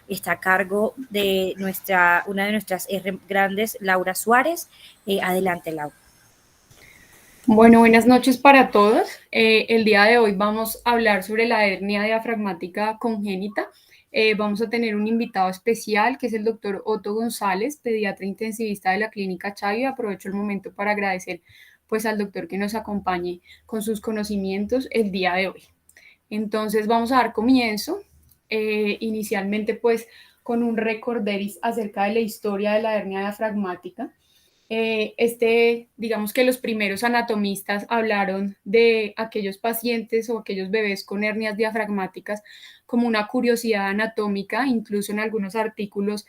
está a cargo de una de nuestras R grandes, Laura Suárez. Adelante, Laura. Bueno, buenas noches para todos. El día de hoy vamos a hablar sobre la hernia diafragmática congénita. Vamos a tener un invitado especial que es el doctor Otto González, pediatra intensivista de la Clínica Chayo. Aprovecho el momento para agradecer pues al doctor que nos acompañe con sus conocimientos el día de hoy. Entonces vamos a dar comienzo inicialmente pues con un recorderis acerca de la historia de la hernia diafragmática. Digamos que los primeros anatomistas hablaron de aquellos pacientes o aquellos bebés con hernias diafragmáticas como una curiosidad anatómica, incluso en algunos artículos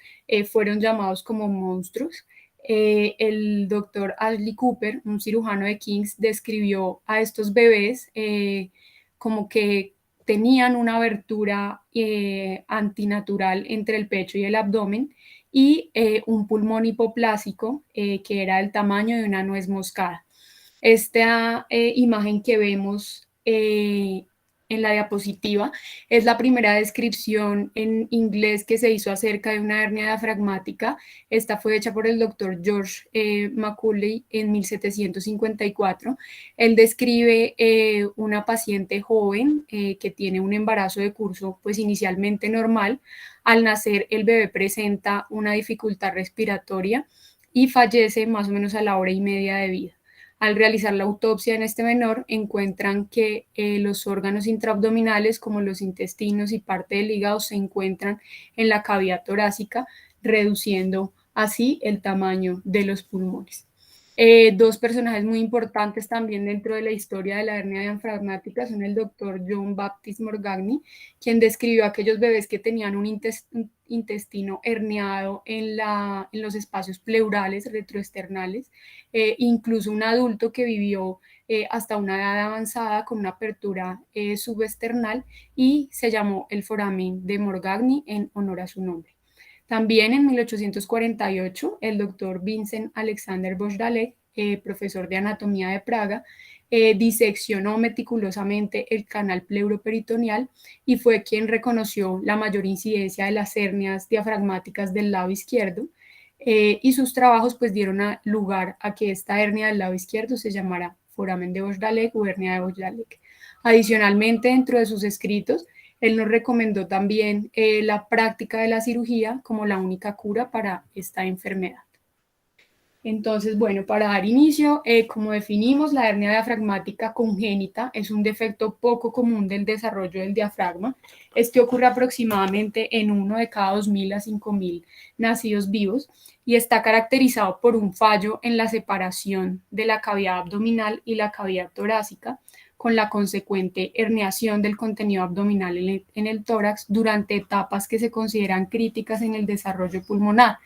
fueron llamados como monstruos. El doctor Ashley Cooper, un cirujano de King's, describió a estos bebés como que tenían una abertura antinatural entre el pecho y el abdomen y un pulmón hipoplásico que era del tamaño de una nuez moscada. Esta imagen que vemos en la diapositiva es la primera descripción en inglés que se hizo acerca de una hernia diafragmática. Esta fue hecha por el doctor George Macaulay en 1754. Él describe una paciente joven que tiene un embarazo de curso pues inicialmente normal. Al nacer el bebé presenta una dificultad respiratoria y fallece más o menos a la hora y media de vida. Al realizar la autopsia en este menor, encuentran que los órganos intraabdominales, como los intestinos y parte del hígado, se encuentran en la cavidad torácica, reduciendo así el tamaño de los pulmones. Dos personajes muy importantes también dentro de la historia de la hernia diafragmática son el doctor John Baptist Morgagni, quien describió a aquellos bebés que tenían un intestino herniado en los espacios pleurales retroesternales, incluso un adulto que vivió hasta una edad avanzada con una apertura subesternal y se llamó el foramen de Morgagni en honor a su nombre. También en 1848, el doctor Vincent Alexander Bosch-Dalek, profesor de anatomía de Praga, diseccionó meticulosamente el canal pleuroperitoneal y fue quien reconoció la mayor incidencia de las hernias diafragmáticas del lado izquierdo. Y sus trabajos pues dieron lugar a que esta hernia del lado izquierdo se llamara foramen de Bosch-Dalek o hernia de Bosch-Dalek. Adicionalmente, dentro de sus escritos, él nos recomendó también la práctica de la cirugía como la única cura para esta enfermedad. Entonces, bueno, para dar inicio, como definimos, la hernia diafragmática congénita es un defecto poco común del desarrollo del diafragma. Este ocurre aproximadamente en 1 de cada 2.000 a 5.000 nacidos vivos y está caracterizado por un fallo en la separación de la cavidad abdominal y la cavidad torácica, con la consecuente herniación del contenido abdominal en el tórax durante etapas que se consideran críticas en el desarrollo pulmonar.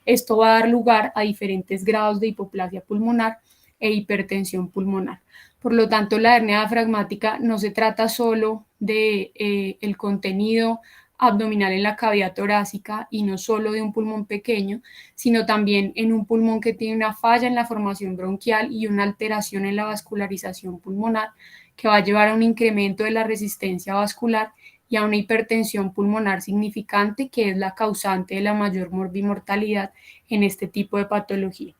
Esto va a dar lugar a diferentes grados de hipoplasia pulmonar e hipertensión pulmonar. Por lo tanto, la hernia diafragmática no se trata solo de el contenido abdominal en la cavidad torácica y no solo de un pulmón pequeño, sino también en un pulmón que tiene una falla en la formación bronquial y una alteración en la vascularización pulmonar que va a llevar a un incremento de la resistencia vascular y a una hipertensión pulmonar significante que es la causante de la mayor morbimortalidad en este tipo de patología.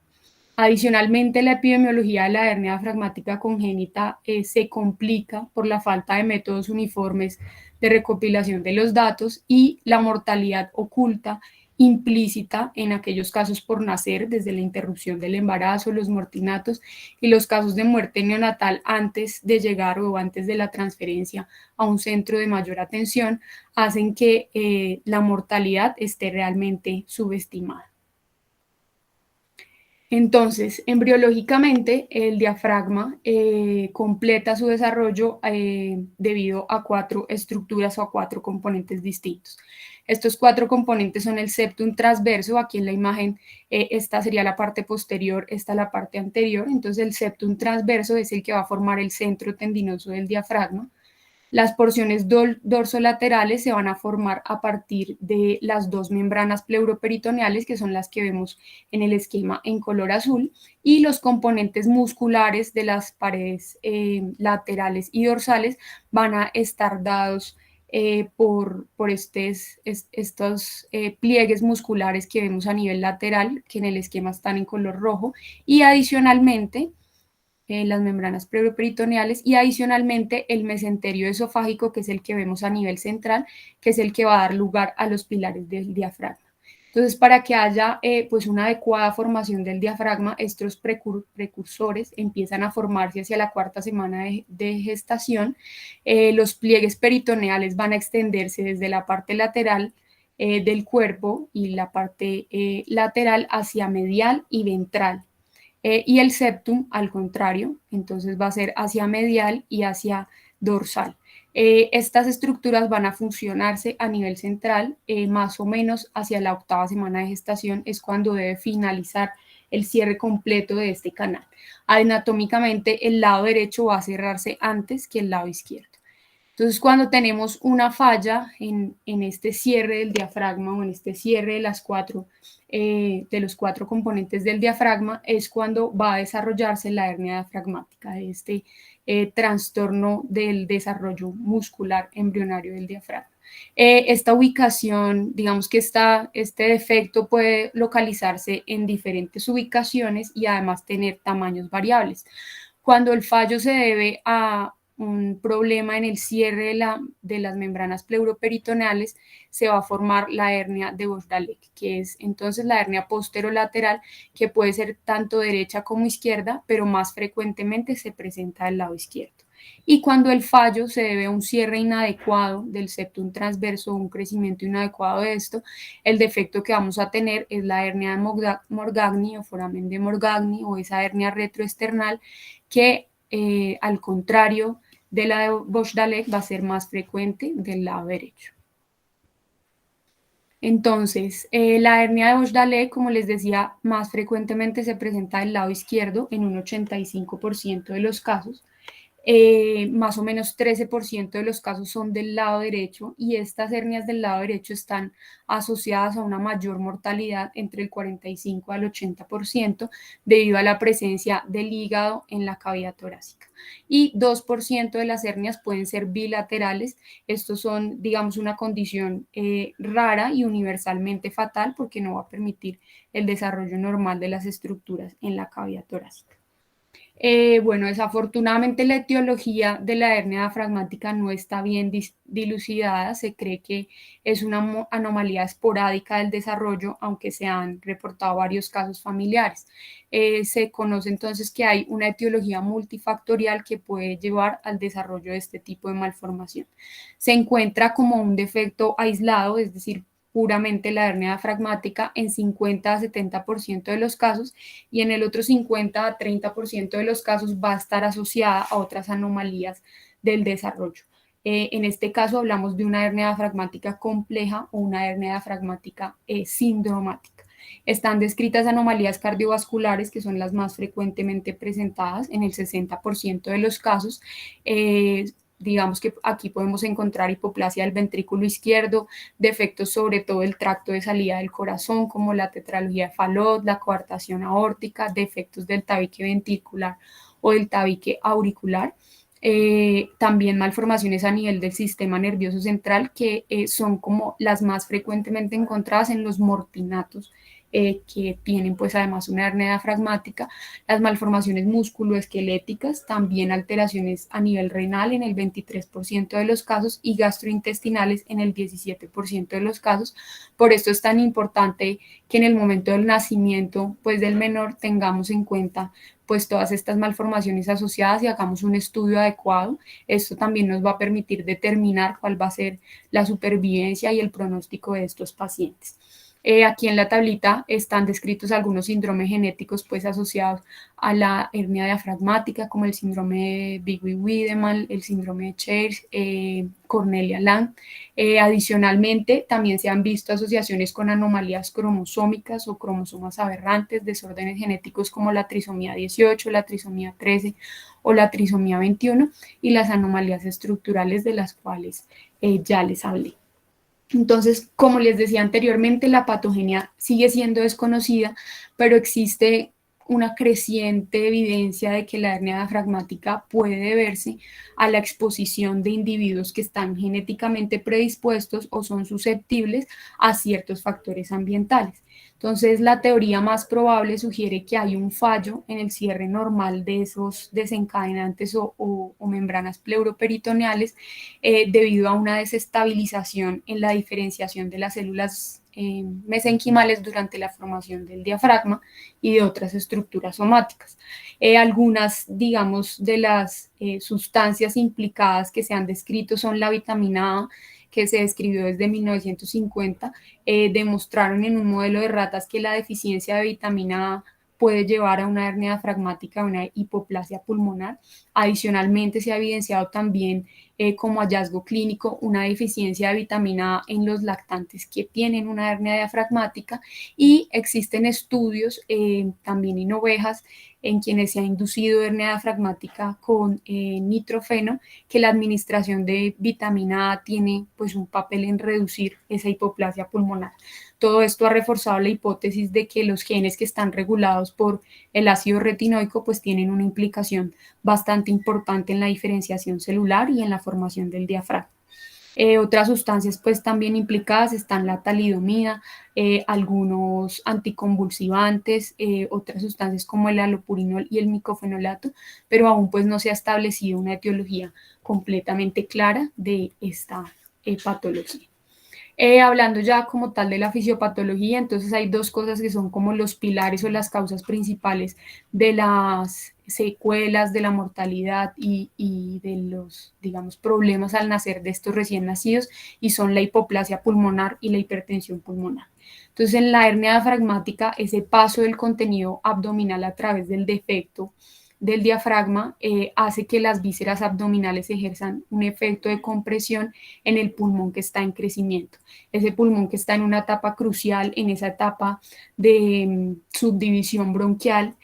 Adicionalmente, la epidemiología de la hernia diafragmática congénita se complica por la falta de métodos uniformes de recopilación de los datos y la mortalidad oculta implícita en aquellos casos por nacer, desde la interrupción del embarazo, los mortinatos y los casos de muerte neonatal antes de llegar o antes de la transferencia a un centro de mayor atención, hacen que la mortalidad esté realmente subestimada. Entonces, embriológicamente, el diafragma completa su desarrollo debido a 4 estructuras o a 4 componentes distintos. Estos 4 componentes son el septum transverso, aquí en la imagen esta sería la parte posterior, esta la parte anterior. Entonces el septum transverso es el que va a formar el centro tendinoso del diafragma. Las porciones dorsolaterales se van a formar a partir de las 2 membranas pleuroperitoneales, que son las que vemos en el esquema en color azul, y los componentes musculares de las paredes laterales y dorsales van a estar dados por estos pliegues musculares que vemos a nivel lateral, que en el esquema están en color rojo, y adicionalmente las membranas pleuroperitoneales, y adicionalmente el mesenterio esofágico, que es el que vemos a nivel central, que es el que va a dar lugar a los pilares del diafragma. Entonces, para que haya pues una adecuada formación del diafragma, estos precursores empiezan a formarse hacia la cuarta semana de gestación. Los pliegues peritoneales van a extenderse desde la parte lateral del cuerpo y la parte lateral hacia medial y ventral. Y el septum, al contrario, entonces va a ser hacia medial y hacia dorsal. Estas estructuras van a funcionarse a nivel central, más o menos hacia la octava semana de gestación, es cuando debe finalizar el cierre completo de este canal. Anatómicamente, el lado derecho va a cerrarse antes que el lado izquierdo. Entonces, cuando tenemos una falla en este cierre del diafragma o en este cierre de los cuatro componentes del diafragma, es cuando va a desarrollarse la hernia diafragmática, este trastorno del desarrollo muscular embrionario del diafragma. Esta ubicación, digamos que este defecto puede localizarse en diferentes ubicaciones y además tener tamaños variables. Cuando el fallo se debe a un problema en el cierre de las membranas pleuroperitoneales, se va a formar la hernia de Bosdalek, que es entonces la hernia posterolateral, que puede ser tanto derecha como izquierda, pero más frecuentemente se presenta del lado izquierdo. Y cuando el fallo se debe a un cierre inadecuado del septum transverso, un crecimiento inadecuado de esto, el defecto que vamos a tener es la hernia de Morgagni o foramen de Morgagni, o esa hernia retroesternal que al contrario de la de Bosdalek va a ser más frecuente del lado derecho. Entonces, la hernia de Bosdalek, como les decía, más frecuentemente se presenta del lado izquierdo en un 85% de los casos. Más o menos 13% de los casos son del lado derecho, y estas hernias del lado derecho están asociadas a una mayor mortalidad entre el 45 al 80% debido a la presencia del hígado en la cavidad torácica. Y 2% de las hernias pueden ser bilaterales. Estos son, digamos, una condición rara y universalmente fatal porque no va a permitir el desarrollo normal de las estructuras en la cavidad torácica. Bueno, desafortunadamente la etiología de la hernia diafragmática no está bien dilucidada. Se cree que es una anomalía esporádica del desarrollo, aunque se han reportado varios casos familiares. Se conoce entonces que hay una etiología multifactorial que puede llevar al desarrollo de este tipo de malformación. Se encuentra como un defecto aislado, es decir, puramente la hernia diafragmática en 50 a 70% de los casos, y en el otro 50 a 30% de los casos va a estar asociada a otras anomalías del desarrollo. En este caso hablamos de una hernia diafragmática compleja o una hernia diafragmática sindromática. Están descritas anomalías cardiovasculares, que son las más frecuentemente presentadas en el 60% de los casos. Digamos que aquí podemos encontrar hipoplasia del ventrículo izquierdo, defectos sobre todo del tracto de salida del corazón, como la tetralogía de Fallot, la coartación aórtica, defectos del tabique ventricular o del tabique auricular. También malformaciones a nivel del sistema nervioso central, que son como las más frecuentemente encontradas en los mortinatos, que tienen pues además una hernia diafragmática. Las malformaciones musculoesqueléticas, también alteraciones a nivel renal en el 23% de los casos y gastrointestinales en el 17% de los casos. Por esto es tan importante que en el momento del nacimiento pues del menor tengamos en cuenta pues todas estas malformaciones asociadas y hagamos un estudio adecuado. Esto también nos va a permitir determinar cuál va a ser la supervivencia y el pronóstico de estos pacientes. Aquí en la tablita están descritos algunos síndromes genéticos pues asociados a la hernia diafragmática, como el síndrome de Bigby-Wiedemann, el síndrome de Church, Cornelia-Lang. Adicionalmente, también se han visto asociaciones con anomalías cromosómicas o cromosomas aberrantes, desórdenes genéticos como la trisomía 18, la trisomía 13 o la trisomía 21, y las anomalías estructurales de las cuales ya les hablé. Entonces, como les decía anteriormente, la patogenia sigue siendo desconocida, pero existe una creciente evidencia de que la hernia diafragmática puede deberse a la exposición de individuos que están genéticamente predispuestos o son susceptibles a ciertos factores ambientales. Entonces, la teoría más probable sugiere que hay un fallo en el cierre normal de esos desencadenantes o membranas pleuroperitoneales debido a una desestabilización en la diferenciación de las células mesenquimales durante la formación del diafragma y de otras estructuras somáticas. Algunas, digamos, de las sustancias implicadas que se han descrito son la vitamina A, que se describió desde 1950, demostraron en un modelo de ratas que la deficiencia de vitamina A puede llevar a una hernia diafragmática, a una hipoplasia pulmonar. Adicionalmente, se ha evidenciado también como hallazgo clínico una deficiencia de vitamina A en los lactantes que tienen una hernia diafragmática, y existen estudios también en ovejas en quienes se ha inducido hernia diafragmática con nitrofeno, que la administración de vitamina A tiene pues un papel en reducir esa hipoplasia pulmonar. Todo esto ha reforzado la hipótesis de que los genes que están regulados por el ácido retinoico pues tienen una implicación bastante importante en la diferenciación celular y en la formación del diafragma. Otras sustancias pues también implicadas están la talidomida, algunos anticonvulsivantes, otras sustancias como el alopurinol y el micofenolato, pero aún pues no se ha establecido una etiología completamente clara de esta patología. Hablando ya como tal de la fisiopatología, entonces hay dos cosas que son como los pilares o las causas principales de las secuelas, de la mortalidad y de los, digamos, problemas al nacer de estos recién nacidos, y son la hipoplasia pulmonar y la hipertensión pulmonar. Entonces, en la hernia diafragmática, ese paso del contenido abdominal a través del defecto del diafragma hace que las vísceras abdominales ejerzan un efecto de compresión en el pulmón que está en crecimiento. Ese pulmón que está en una etapa crucial, en esa etapa de subdivisión bronquial,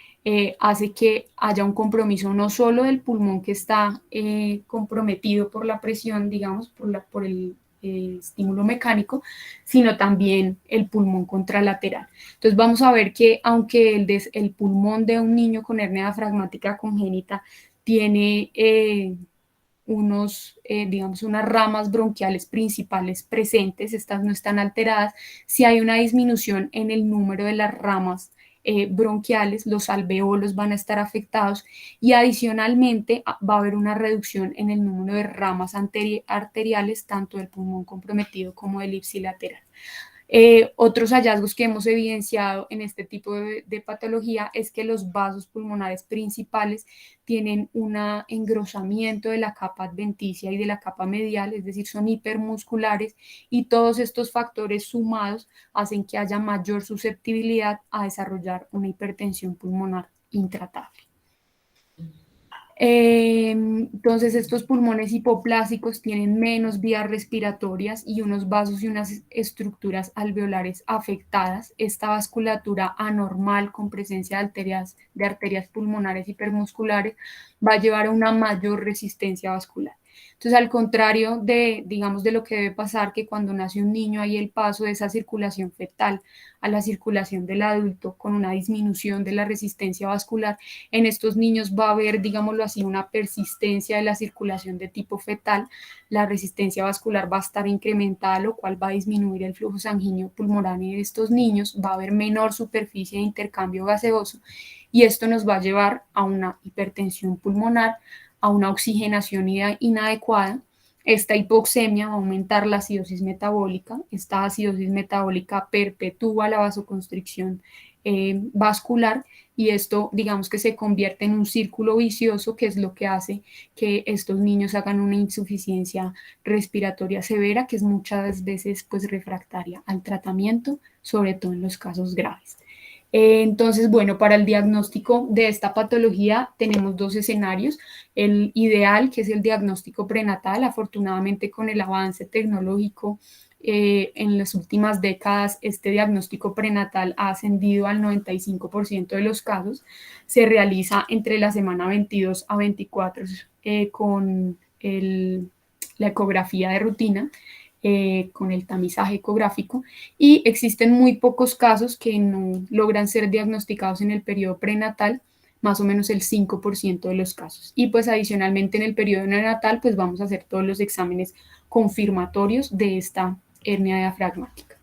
hace que haya un compromiso no solo del pulmón que está comprometido por la presión, digamos, por el estímulo mecánico, sino también el pulmón contralateral. Entonces vamos a ver que aunque el pulmón de un niño con hernia diafragmática congénita tiene digamos, unas ramas bronquiales principales presentes, estas no están alteradas, si hay una disminución en el número de las ramas bronquiales, los alveolos van a estar afectados, y adicionalmente va a haber una reducción en el número de ramas arteriales, tanto del pulmón comprometido como del ipsilateral. Otros hallazgos que hemos evidenciado en este tipo de patología es que los vasos pulmonares principales tienen un engrosamiento de la capa adventicia y de la capa medial, es decir, son hipermusculares, y todos estos factores sumados hacen que haya mayor susceptibilidad a desarrollar una hipertensión pulmonar intratable. Entonces, estos pulmones hipoplásicos tienen menos vías respiratorias y unos vasos y unas estructuras alveolares afectadas. Esta vasculatura anormal con presencia de arterias pulmonares hipermusculares va a llevar a una mayor resistencia vascular. Entonces, al contrario de, digamos, de lo que debe pasar, que cuando nace un niño hay el paso de esa circulación fetal a la circulación del adulto con una disminución de la resistencia vascular, en estos niños va a haber, digámoslo así, una persistencia de la circulación de tipo fetal. La resistencia vascular va a estar incrementada, lo cual va a disminuir el flujo sanguíneo pulmonar en estos niños, va a haber menor superficie de intercambio gaseoso, y esto nos va a llevar a una hipertensión pulmonar, a una oxigenación inadecuada. Esta hipoxemia va a aumentar la acidosis metabólica. Esta acidosis metabólica perpetúa la vasoconstricción vascular, y esto, digamos, que se convierte en un círculo vicioso, que es lo que hace que estos niños hagan una insuficiencia respiratoria severa, que es muchas veces pues refractaria al tratamiento, sobre todo en los casos graves. Entonces, bueno, para el diagnóstico de esta patología tenemos dos escenarios. El ideal, que es el diagnóstico prenatal. Afortunadamente, con el avance tecnológico en las últimas décadas, este diagnóstico prenatal ha ascendido al 95% de los casos. Se realiza entre la semana 22 a 24 con la ecografía de rutina. con el tamizaje ecográfico, y existen muy pocos casos que no logran ser diagnosticados en el periodo prenatal, más o menos el 5% de los casos. Y pues adicionalmente en el periodo neonatal pues vamos a hacer todos los exámenes confirmatorios de esta hernia diafragmática.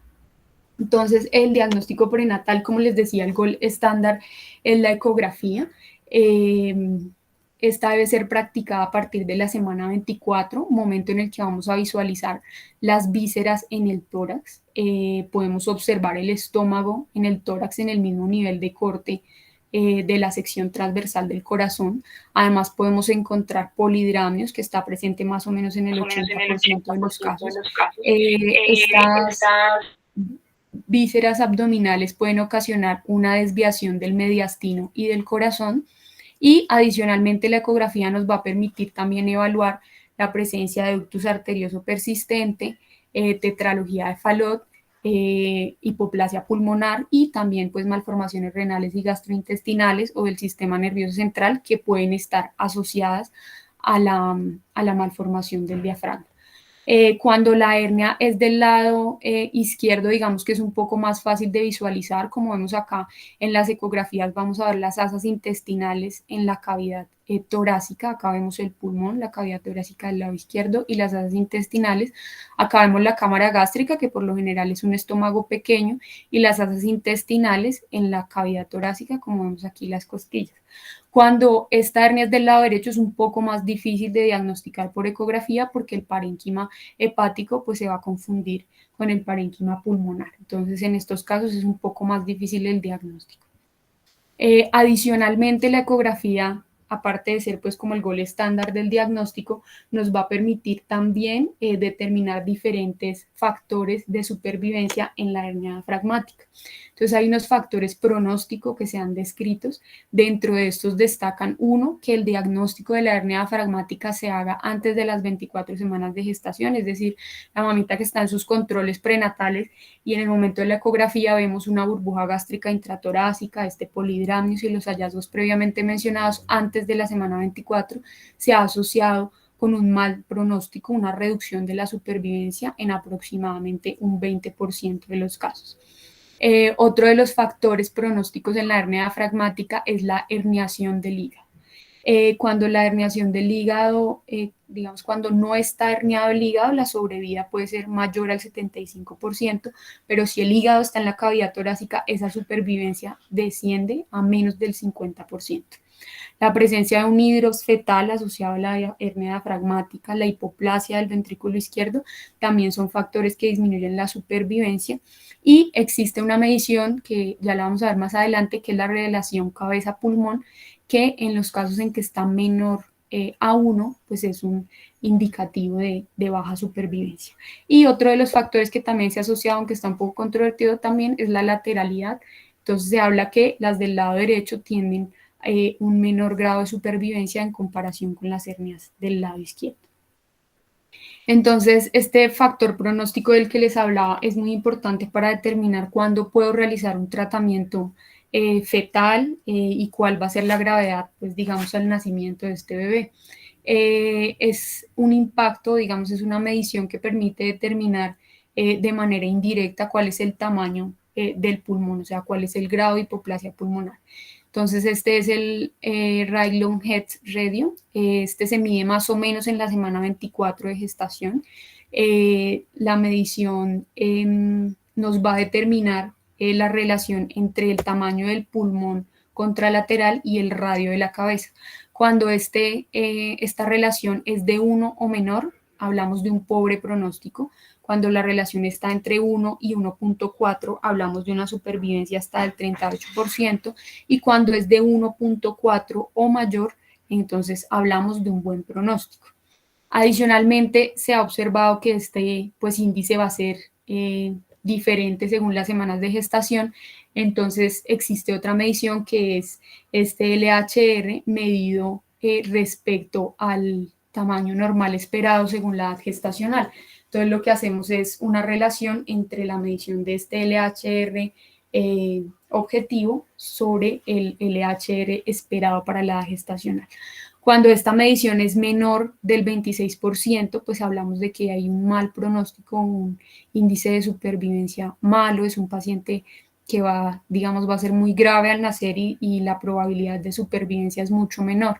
Entonces, el diagnóstico prenatal, como les decía, el gol estándar es la ecografía. Esta debe ser practicada a partir de la semana 24, momento en el que vamos a visualizar las vísceras en el tórax. Podemos observar el estómago en el tórax en el mismo nivel de corte de la sección transversal del corazón. Además, podemos encontrar polidramios, que está presente más o menos en el 80% de los casos. Estas vísceras abdominales pueden ocasionar una desviación del mediastino y del corazón, y adicionalmente la ecografía nos va a permitir también evaluar la presencia de ductus arterioso persistente, tetralogía de Fallot, hipoplasia pulmonar y también pues malformaciones renales y gastrointestinales o del sistema nervioso central que pueden estar asociadas a la malformación del diafragma. Cuando la hernia es del lado izquierdo, digamos que es un poco más fácil de visualizar, como vemos acá en las ecografías, vamos a ver las asas intestinales en la cavidad torácica. Acá vemos el pulmón, la cavidad torácica del lado izquierdo y las asas intestinales. Acá vemos la cámara gástrica, que por lo general es un estómago pequeño, y las asas intestinales en la cavidad torácica, como vemos aquí las costillas. Cuando esta hernia es del lado derecho es un poco más difícil de diagnosticar por ecografía porque el parénquima hepático pues se va a confundir con el parénquima pulmonar. Entonces en estos casos es un poco más difícil el diagnóstico. Adicionalmente la ecografía, aparte de ser pues como el gol estándar del diagnóstico, nos va a permitir también determinar diferentes factores de supervivencia en la hernia diafragmática. Entonces hay unos factores pronósticos que se han descrito. Dentro de estos destacan uno, que el diagnóstico de la hernia diafragmática se haga antes de las 24 semanas de gestación, es decir, la mamita que está en sus controles prenatales y en el momento de la ecografía vemos una burbuja gástrica intratorácica, este polidramios y los hallazgos previamente mencionados antes de la semana 24, se ha asociado con un mal pronóstico, una reducción de la supervivencia en aproximadamente un 20% de los casos. Otro de los factores pronósticos en la hernia diafragmática es la herniación del hígado. Cuando la herniación del hígado, digamos, cuando no está herniado el hígado, la sobrevida puede ser mayor al 75%, pero si el hígado está en la cavidad torácica, esa supervivencia desciende a menos del 50%. La presencia de un hidros fetal asociado a la hernia diafragmática, la hipoplasia del ventrículo izquierdo, también son factores que disminuyen la supervivencia. Y existe una medición que ya la vamos a ver más adelante, que es la relación cabeza-pulmón, que en los casos en que está menor a 1, pues es un indicativo de baja supervivencia. Y otro de los factores que también se ha asociado, aunque está un poco controvertido también, es la lateralidad. Entonces se habla que las del lado derecho tienden un menor grado de supervivencia en comparación con las hernias del lado izquierdo. Entonces, este factor pronóstico del que les hablaba es muy importante para determinar cuándo puedo realizar un tratamiento fetal y cuál va a ser la gravedad, pues digamos, al nacimiento de este bebé. Es un impacto, digamos, es una medición que permite determinar de manera indirecta cuál es el tamaño del pulmón, o sea, cuál es el grado de hipoplasia pulmonar. Entonces, este es el Ride Head Radio. Este se mide más o menos en la semana 24 de gestación. La medición nos va a determinar la relación entre el tamaño del pulmón contralateral y el radio de la cabeza. Cuando esta relación es de 1 o menor, hablamos de un pobre pronóstico. Cuando la relación está entre 1 y 1.4, hablamos de una supervivencia hasta del 38%, y cuando es de 1.4 o mayor, entonces hablamos de un buen pronóstico. Adicionalmente, se ha observado que este pues, índice va a ser diferente según las semanas de gestación. Entonces, existe otra medición que es este LHR medido respecto al tamaño normal esperado según la edad gestacional. Entonces, lo que hacemos es una relación entre la medición de este LHR objetivo sobre el LHR esperado para la edad gestacional. Cuando esta medición es menor del 26%, pues hablamos de que hay un mal pronóstico, un índice de supervivencia malo, es un paciente que va, digamos, va a ser muy grave al nacer y la probabilidad de supervivencia es mucho menor.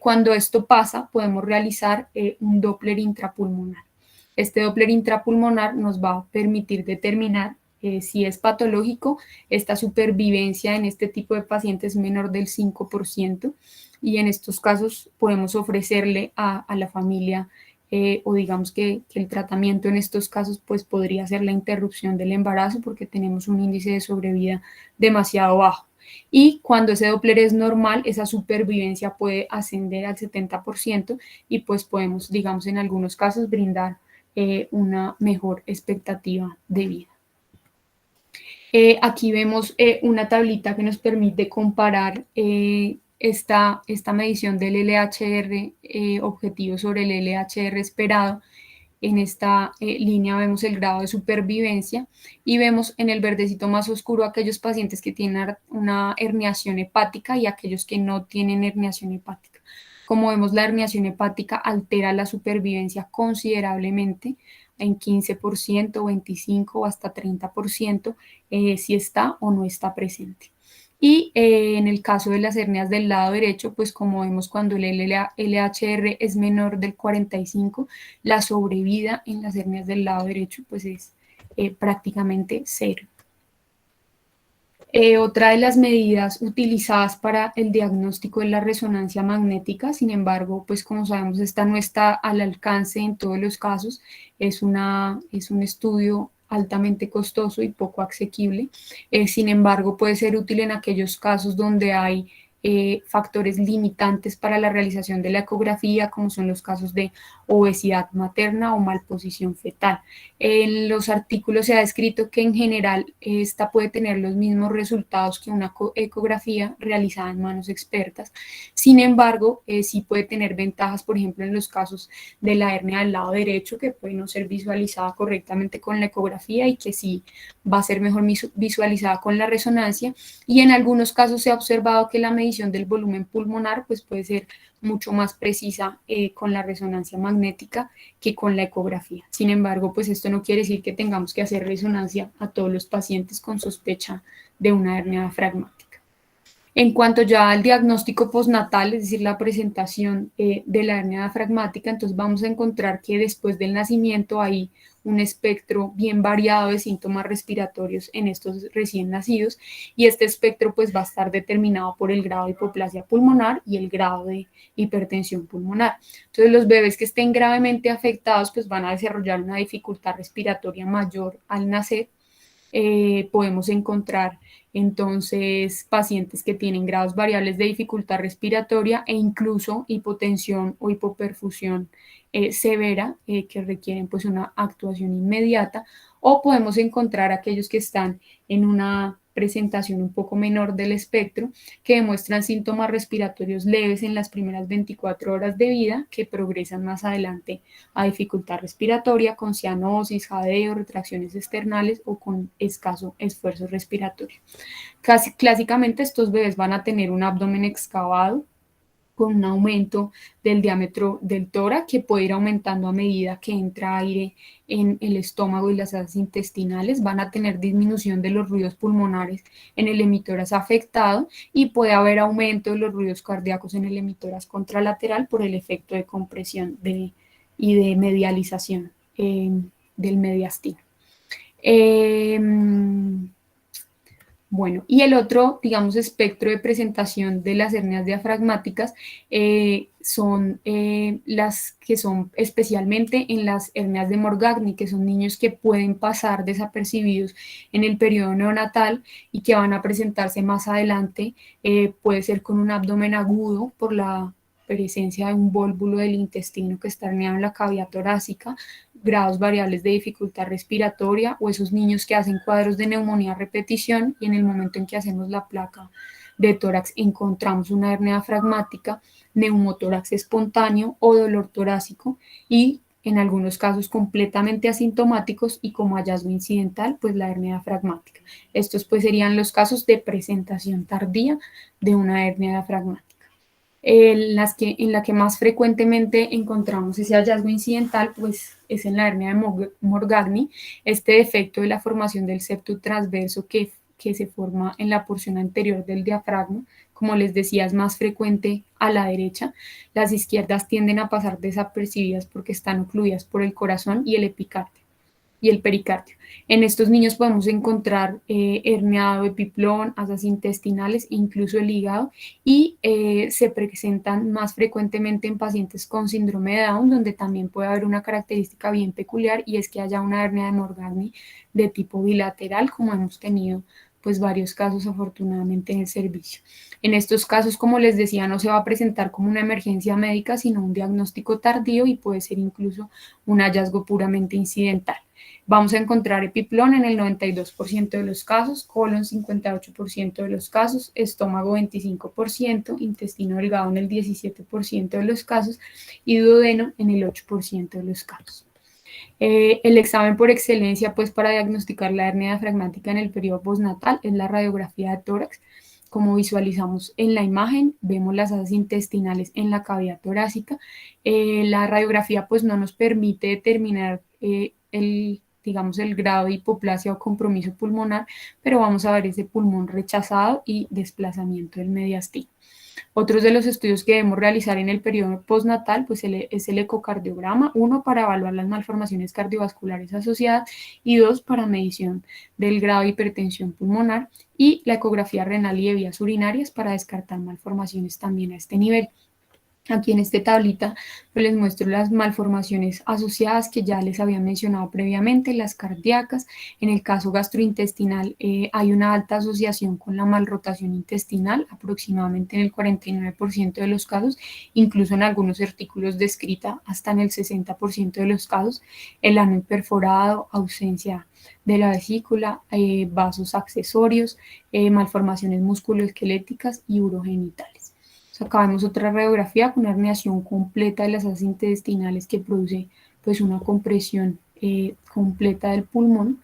Cuando esto pasa, podemos realizar un Doppler intrapulmonar. Este Doppler intrapulmonar nos va a permitir determinar si es patológico. Esta supervivencia en este tipo de pacientes es menor del 5%, y en estos casos podemos ofrecerle a la familia o digamos que el tratamiento en estos casos pues podría ser la interrupción del embarazo, porque tenemos un índice de sobrevida demasiado bajo. Y cuando ese Doppler es normal, esa supervivencia puede ascender al 70%, y pues podemos, digamos, en algunos casos brindar una mejor expectativa de vida. Aquí vemos una tablita que nos permite comparar esta medición del LHR objetivo sobre el LHR esperado. En esta línea vemos el grado de supervivencia, y vemos en el verdecito más oscuro aquellos pacientes que tienen una herniación hepática y aquellos que no tienen herniación hepática. Como vemos, la herniación hepática altera la supervivencia considerablemente, en 15%, 25% o hasta 30%, si está o no está presente. Y en el caso de las hernias del lado derecho, pues como vemos, cuando el LHR es menor del 45, la sobrevida en las hernias del lado derecho pues es prácticamente cero. Otra de las medidas utilizadas para el diagnóstico es la resonancia magnética. Sin embargo, pues como sabemos, esta no está al alcance en todos los casos. Es un estudio altamente costoso y poco asequible. Sin embargo, puede ser útil en aquellos casos donde hay factores limitantes para la realización de la ecografía, como son los casos de obesidad materna o malposición fetal. En los artículos se ha descrito que en general esta puede tener los mismos resultados que una ecografía realizada en manos expertas. Sin embargo, sí puede tener ventajas, por ejemplo, en los casos de la hernia del lado derecho, que puede no ser visualizada correctamente con la ecografía y que sí va a ser mejor visualizada con la resonancia. Y en algunos casos se ha observado que la medición del volumen pulmonar pues puede ser mucho más precisa con la resonancia magnética que con la ecografía. Sin embargo, pues esto no quiere decir que tengamos que hacer resonancia a todos los pacientes con sospecha de una hernia diafragmática. En cuanto ya al diagnóstico postnatal, es decir, la presentación de la hernia diafragmática, entonces vamos a encontrar que después del nacimiento hay un espectro bien variado de síntomas respiratorios en estos recién nacidos, y este espectro pues va a estar determinado por el grado de hipoplasia pulmonar y el grado de hipertensión pulmonar. Entonces los bebés que estén gravemente afectados pues van a desarrollar una dificultad respiratoria mayor al nacer. Podemos encontrar entonces pacientes que tienen grados variables de dificultad respiratoria e incluso hipotensión o hipoperfusión severa, que requieren pues una actuación inmediata, o podemos encontrar aquellos que están en una presentación un poco menor del espectro, que demuestran síntomas respiratorios leves en las primeras 24 horas de vida, que progresan más adelante a dificultad respiratoria con cianosis, jadeo, retracciones externales o con escaso esfuerzo respiratorio. Clásicamente estos bebés van a tener un abdomen excavado con un aumento del diámetro del tórax, que puede ir aumentando a medida que entra aire en el estómago y las vías intestinales. Van a tener disminución de los ruidos pulmonares en el hemitórax afectado, y puede haber aumento de los ruidos cardíacos en el hemitórax contralateral por el efecto de compresión y de medialización del mediastino. Bueno, y el otro, digamos, espectro de presentación de las hernias diafragmáticas son las que son especialmente en las hernias de Morgagni, que son niños que pueden pasar desapercibidos en el periodo neonatal y que van a presentarse más adelante. Puede ser con un abdomen agudo por la presencia de un vólvulo del intestino que está herniado en la cavidad torácica, grados variables de dificultad respiratoria, o esos niños que hacen cuadros de neumonía a repetición y en el momento en que hacemos la placa de tórax encontramos una hernia diafragmática, neumotórax espontáneo o dolor torácico, y en algunos casos completamente asintomáticos y como hallazgo incidental, pues la hernia diafragmática. Estos pues serían los casos de presentación tardía de una hernia diafragmática. En la que más frecuentemente encontramos ese hallazgo incidental, pues es en la hernia de Morgagni, este defecto de la formación del septo transverso que se forma en la porción anterior del diafragma. Como les decía, es más frecuente a la derecha. Las izquierdas tienden a pasar desapercibidas porque están ocluidas por el corazón y el epicardio y el pericardio. En estos niños podemos encontrar herniado epiplón, asas intestinales, incluso el hígado, y se presentan más frecuentemente en pacientes con síndrome de Down, donde también puede haber una característica bien peculiar y es que haya una hernia de Morgagni de tipo bilateral, como hemos tenido pues varios casos afortunadamente en el servicio. En estos casos, como les decía, no se va a presentar como una emergencia médica, sino un diagnóstico tardío y puede ser incluso un hallazgo puramente incidental. Vamos a encontrar epiplón en el 92% de los casos, colon 58% de los casos, estómago 25%, intestino delgado en el 17% de los casos y duodeno en el 8% de los casos. El examen por excelencia pues para diagnosticar la hernia diafragmática en el periodo postnatal es la radiografía de tórax. Como visualizamos en la imagen, vemos las asas intestinales en la cavidad torácica. La radiografía pues no nos permite determinar digamos, el grado de hipoplasia o compromiso pulmonar, pero vamos a ver ese pulmón rechazado y desplazamiento del mediastino. Otros de los estudios que debemos realizar en el periodo postnatal pues es el ecocardiograma, uno para evaluar las malformaciones cardiovasculares asociadas y dos para medición del grado de hipertensión pulmonar y la ecografía renal y de vías urinarias para descartar malformaciones también a este nivel. Aquí en esta tablita pues les muestro las malformaciones asociadas que ya les había mencionado previamente, las cardíacas. En el caso gastrointestinal hay una alta asociación con la malrotación intestinal, aproximadamente en el 49% de los casos, incluso en algunos artículos descrita hasta en el 60% de los casos. El ano perforado, ausencia de la vesícula, vasos accesorios, malformaciones musculoesqueléticas y urogenitales. Acá vemos otra radiografía con una herniación completa de las asas intestinales que produce pues una compresión completa del pulmón.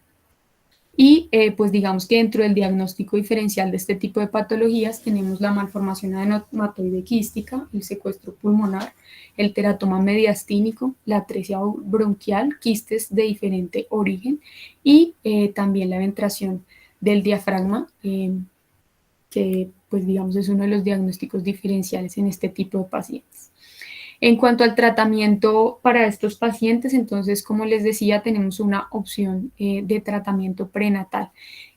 Y pues digamos que dentro del diagnóstico diferencial de este tipo de patologías tenemos la malformación adenomatoide quística, el secuestro pulmonar, el teratoma mediastínico, la atresia bronquial, quistes de diferente origen y también la ventración del diafragma, que pues digamos es uno de los diagnósticos diferenciales en este tipo de pacientes. En cuanto al tratamiento para estos pacientes, entonces, como les decía, tenemos una opción de tratamiento prenatal.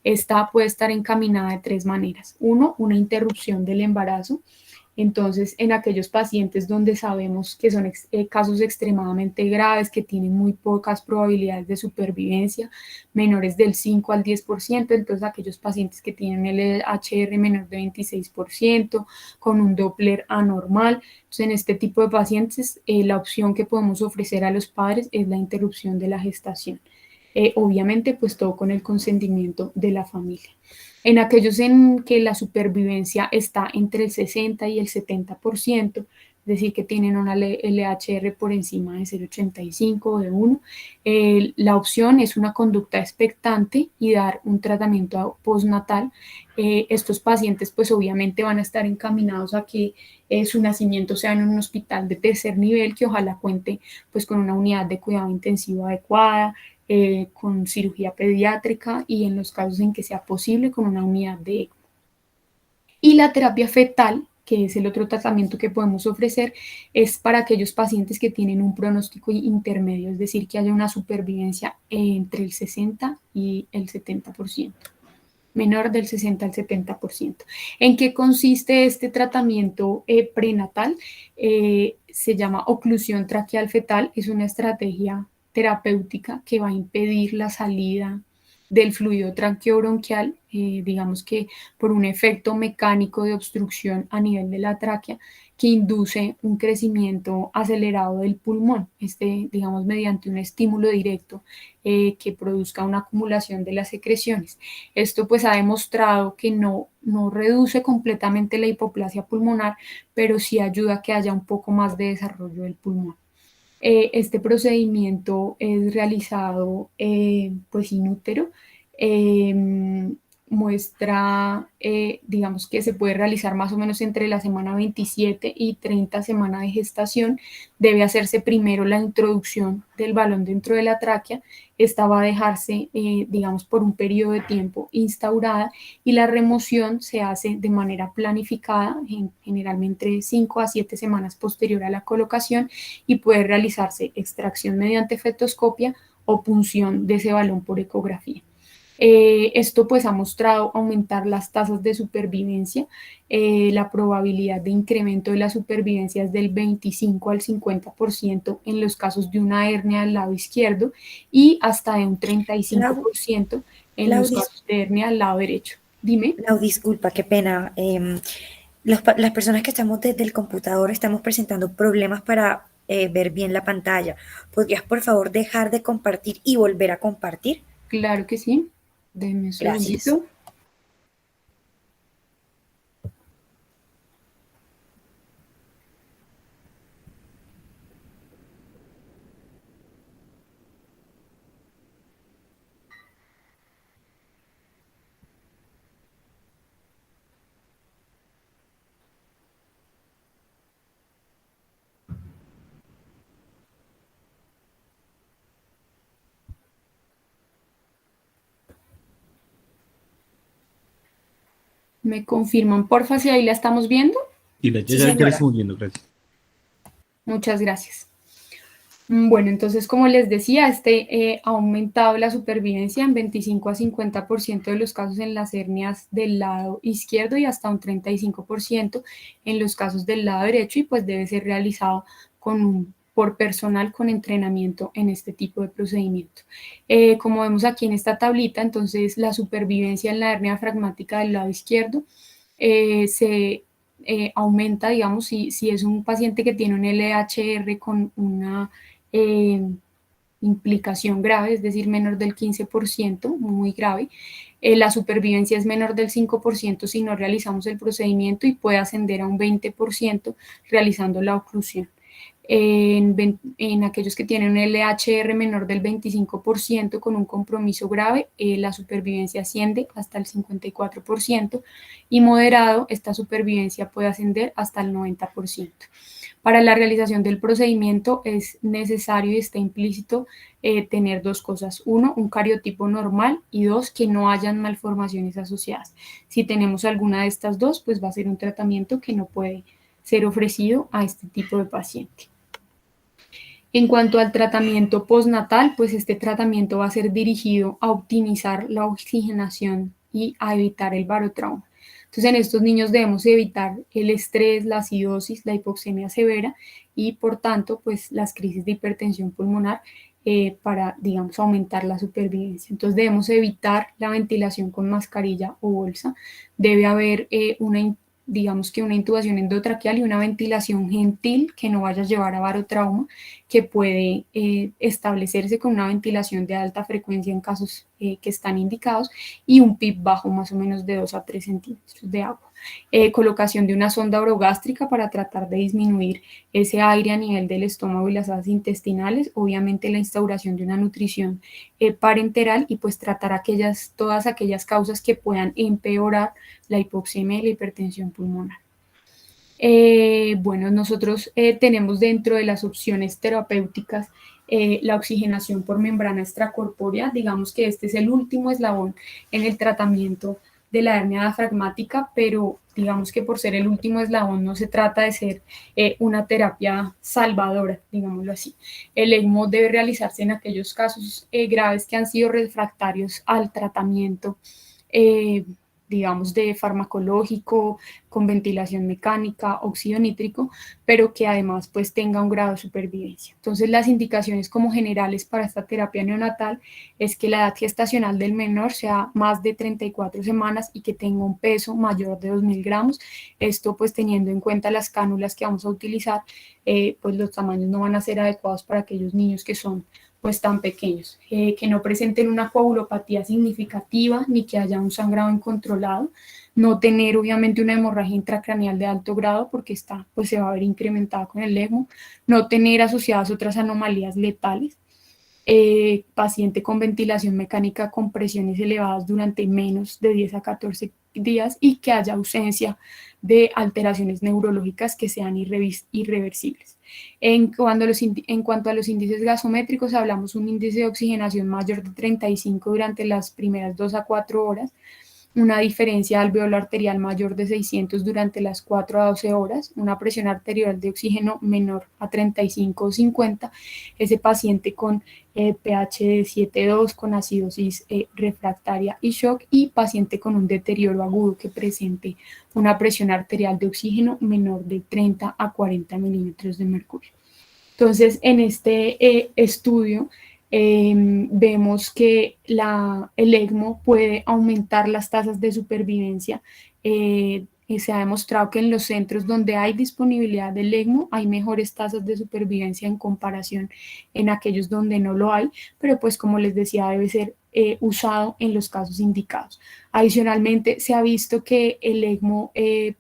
Esta puede estar encaminada de tres maneras. Uno, una interrupción del embarazo. Entonces, en aquellos pacientes donde sabemos que son casos extremadamente graves, que tienen muy pocas probabilidades de supervivencia, menores del 5 al 10%, entonces aquellos pacientes que tienen el HR menor de 26%, con un Doppler anormal. Entonces, en este tipo de pacientes, la opción que podemos ofrecer a los padres es la interrupción de la gestación. Obviamente, pues todo con el consentimiento de la familia. En aquellos en que la supervivencia está entre el 60 y el 70%, es decir, que tienen una LHR por encima de 0,85 o de 1, la opción es una conducta expectante y dar un tratamiento postnatal. Estos pacientes pues obviamente van a estar encaminados a que su nacimiento sea en un hospital de tercer nivel, que ojalá cuente pues con una unidad de cuidado intensivo adecuada, con cirugía pediátrica y en los casos en que sea posible con una unidad de ECMO. Y la terapia fetal, que es el otro tratamiento que podemos ofrecer, es para aquellos pacientes que tienen un pronóstico intermedio, es decir, que haya una supervivencia entre el 60 y el 70%, menor del 60 al 70%. ¿En qué consiste este tratamiento prenatal? Se llama oclusión traqueal fetal, es una estrategia terapéutica que va a impedir la salida del fluido traqueobronquial, digamos que por un efecto mecánico de obstrucción a nivel de la tráquea que induce un crecimiento acelerado del pulmón, digamos, mediante un estímulo directo que produzca una acumulación de las secreciones. Esto pues ha demostrado que no reduce completamente la hipoplasia pulmonar, pero sí ayuda a que haya un poco más de desarrollo del pulmón. Este procedimiento es realizado pues in útero, muestra, digamos que se puede realizar más o menos entre la semana 27 y 30 semana de gestación. Debe hacerse primero la introducción del balón dentro de la tráquea. Esta va a dejarse, digamos, por un periodo de tiempo instaurada, y la remoción se hace de manera planificada, generalmente 5 a 7 semanas posterior a la colocación, y puede realizarse extracción mediante fetoscopia o punción de ese balón por ecografía. Esto pues ha mostrado aumentar las tasas de supervivencia. La probabilidad de incremento de la supervivencia es del 25 al 50% en los casos de una hernia del lado izquierdo, y hasta de un 35% en los Laudis, casos de hernia del lado derecho. Dime. Disculpa, qué pena. Las personas que estamos desde el computador estamos presentando problemas para ver bien la pantalla. ¿Podrías, por favor, dejar de compartir y volver a compartir? Claro que sí. Denme un Gracias. segundito. ¿Me confirman, porfa, si ahí la estamos viendo? Y Sí, ya la señora. estamos viendo, gracias. Muchas gracias. Bueno, entonces, como les decía, ha aumentado la supervivencia en 25 a 50% de los casos en las hernias del lado izquierdo, y hasta un 35% en los casos del lado derecho, y pues debe ser realizado por personal con entrenamiento en este tipo de procedimiento. Como vemos aquí en esta tablita, entonces la supervivencia en la hernia diafragmática del lado izquierdo se aumenta, digamos, si es un paciente que tiene un LHR con una implicación grave, es decir, menor del 15%, muy grave. La supervivencia es menor del 5% si no realizamos el procedimiento, y puede ascender a un 20% realizando la oclusión. En aquellos que tienen un LHR menor del 25% con un compromiso grave, la supervivencia asciende hasta el 54%, y moderado, esta supervivencia puede ascender hasta el 90%. Para la realización del procedimiento es necesario y está implícito tener dos cosas: uno, un cariotipo normal, y dos, que no hayan malformaciones asociadas. Si tenemos alguna de estas dos, pues va a ser un tratamiento que no puede ser ofrecido a este tipo de paciente. En cuanto al tratamiento postnatal, pues este tratamiento va a ser dirigido a optimizar la oxigenación y a evitar el barotrauma. Entonces, en estos niños debemos evitar el estrés, la acidosis, la hipoxemia severa, y por tanto, pues las crisis de hipertensión pulmonar, para, digamos, aumentar la supervivencia. Entonces, debemos evitar la ventilación con mascarilla o bolsa. Debe haber digamos que una intubación endotraqueal y una ventilación gentil que no vaya a llevar a barotrauma, que puede establecerse con una ventilación de alta frecuencia en casos que están indicados, y un PIB bajo, más o menos de 2 a 3 centímetros de agua. Colocación de una sonda orogástrica para tratar de disminuir ese aire a nivel del estómago y las asas intestinales. Obviamente la instauración de una nutrición parenteral, y pues tratar todas aquellas causas que puedan empeorar la hipoxemia y la hipertensión pulmonar. Bueno, nosotros tenemos dentro de las opciones terapéuticas la oxigenación por membrana extracorpórea. Digamos que este es el último eslabón en el tratamiento de la hernia diafragmática, pero digamos que por ser el último eslabón no se trata de ser una terapia salvadora, digámoslo así. El ECMO debe realizarse en aquellos casos graves que han sido refractarios al tratamiento, digamos, de farmacológico, con ventilación mecánica, óxido nítrico, pero que además pues tenga un grado de supervivencia. Entonces, las indicaciones como generales para esta terapia neonatal es que la edad gestacional del menor sea más de 34 semanas y que tenga un peso mayor de 2.000 gramos. Esto pues teniendo en cuenta las cánulas que vamos a utilizar, pues los tamaños no van a ser adecuados para aquellos niños que son pues tan pequeños, que no presenten una coagulopatía significativa ni que haya un sangrado incontrolado, no tener obviamente una hemorragia intracraneal de alto grado, porque esta pues se va a ver incrementada con el ECMO, no tener asociadas otras anomalías letales. paciente con ventilación mecánica con presiones elevadas durante menos de 10 a 14 días y que haya ausencia de alteraciones neurológicas que sean irreversibles. En cuanto a los índices gasométricos, hablamos un índice de oxigenación mayor de 35 durante las primeras 2 a 4 horas, una diferencia alveolar arterial mayor de 600 durante las 4 a 12 horas, una presión arterial de oxígeno menor a 35 o 50, ese paciente con pH de 7,2 con acidosis refractaria y shock, y paciente con un deterioro agudo que presente una presión arterial de oxígeno menor de 30 a 40 milímetros de mercurio. Entonces, en este estudio vemos que el ECMO puede aumentar las tasas de supervivencia. Se ha demostrado que en los centros donde hay disponibilidad del ECMO hay mejores tasas de supervivencia en comparación en aquellos donde no lo hay, pero pues como les decía, debe ser usado en los casos indicados. Adicionalmente, se ha visto que el ECMO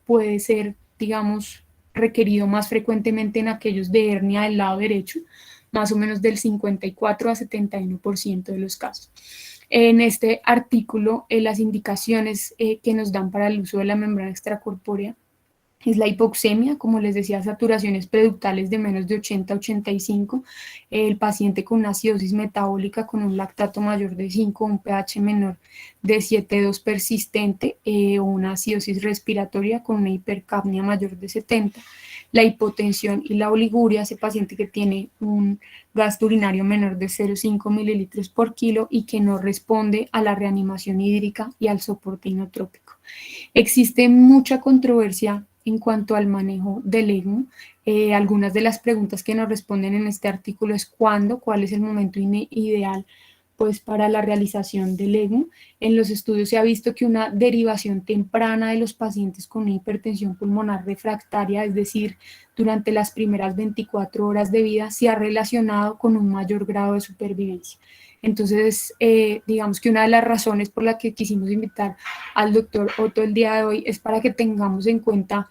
puede ser, digamos, requerido más frecuentemente en aquellos de hernia del lado derecho, más o menos del 54 a 71% de los casos. En este artículo, las indicaciones que nos dan para el uso de la membrana extracorpórea es la hipoxemia, como les decía, saturaciones preductales de menos de 80 a 85, el paciente con una acidosis metabólica con un lactato mayor de 5, un pH menor de 7,2 persistente, o una acidosis respiratoria con una hipercapnia mayor de 70, la hipotensión y la oliguria, ese paciente que tiene un gasto urinario menor de 0,5 mililitros por kilo y que no responde a la reanimación hídrica y al soporte inotrópico. Existe mucha controversia en cuanto al manejo del ECMO. Algunas de las preguntas que nos responden en este artículo es cuándo, cuál es el momento ideal pues para la realización del ECMO. En los estudios se ha visto que una derivación temprana de los pacientes con hipertensión pulmonar refractaria, es decir, durante las primeras 24 horas de vida, se ha relacionado con un mayor grado de supervivencia. Entonces, digamos que una de las razones por la que quisimos invitar al doctor Otto el día de hoy es para que tengamos en cuenta,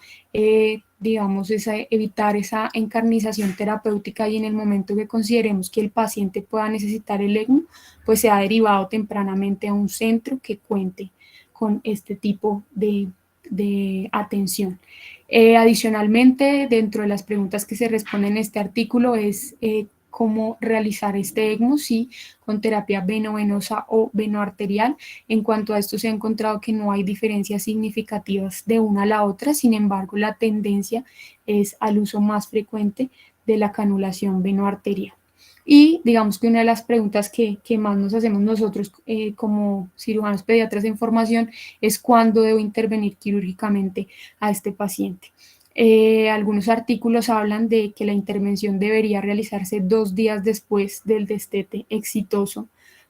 digamos, evitar esa encarnización terapéutica y en el momento que consideremos que el paciente pueda necesitar el ECMO, pues sea derivado tempranamente a un centro que cuente con este tipo de atención. Adicionalmente, dentro de las preguntas que se responden en este artículo es cómo realizar este ECMO, sí, con terapia venovenosa o venoarterial. En cuanto a esto, se ha encontrado que no hay diferencias significativas de una a la otra, sin embargo, la tendencia es al uso más frecuente de la canulación venoarterial. Y digamos que una de las preguntas que más nos hacemos nosotros como cirujanos pediatras en formación es cuándo debo intervenir quirúrgicamente a este paciente. Algunos artículos hablan de que la intervención debería realizarse 2 días después del destete exitoso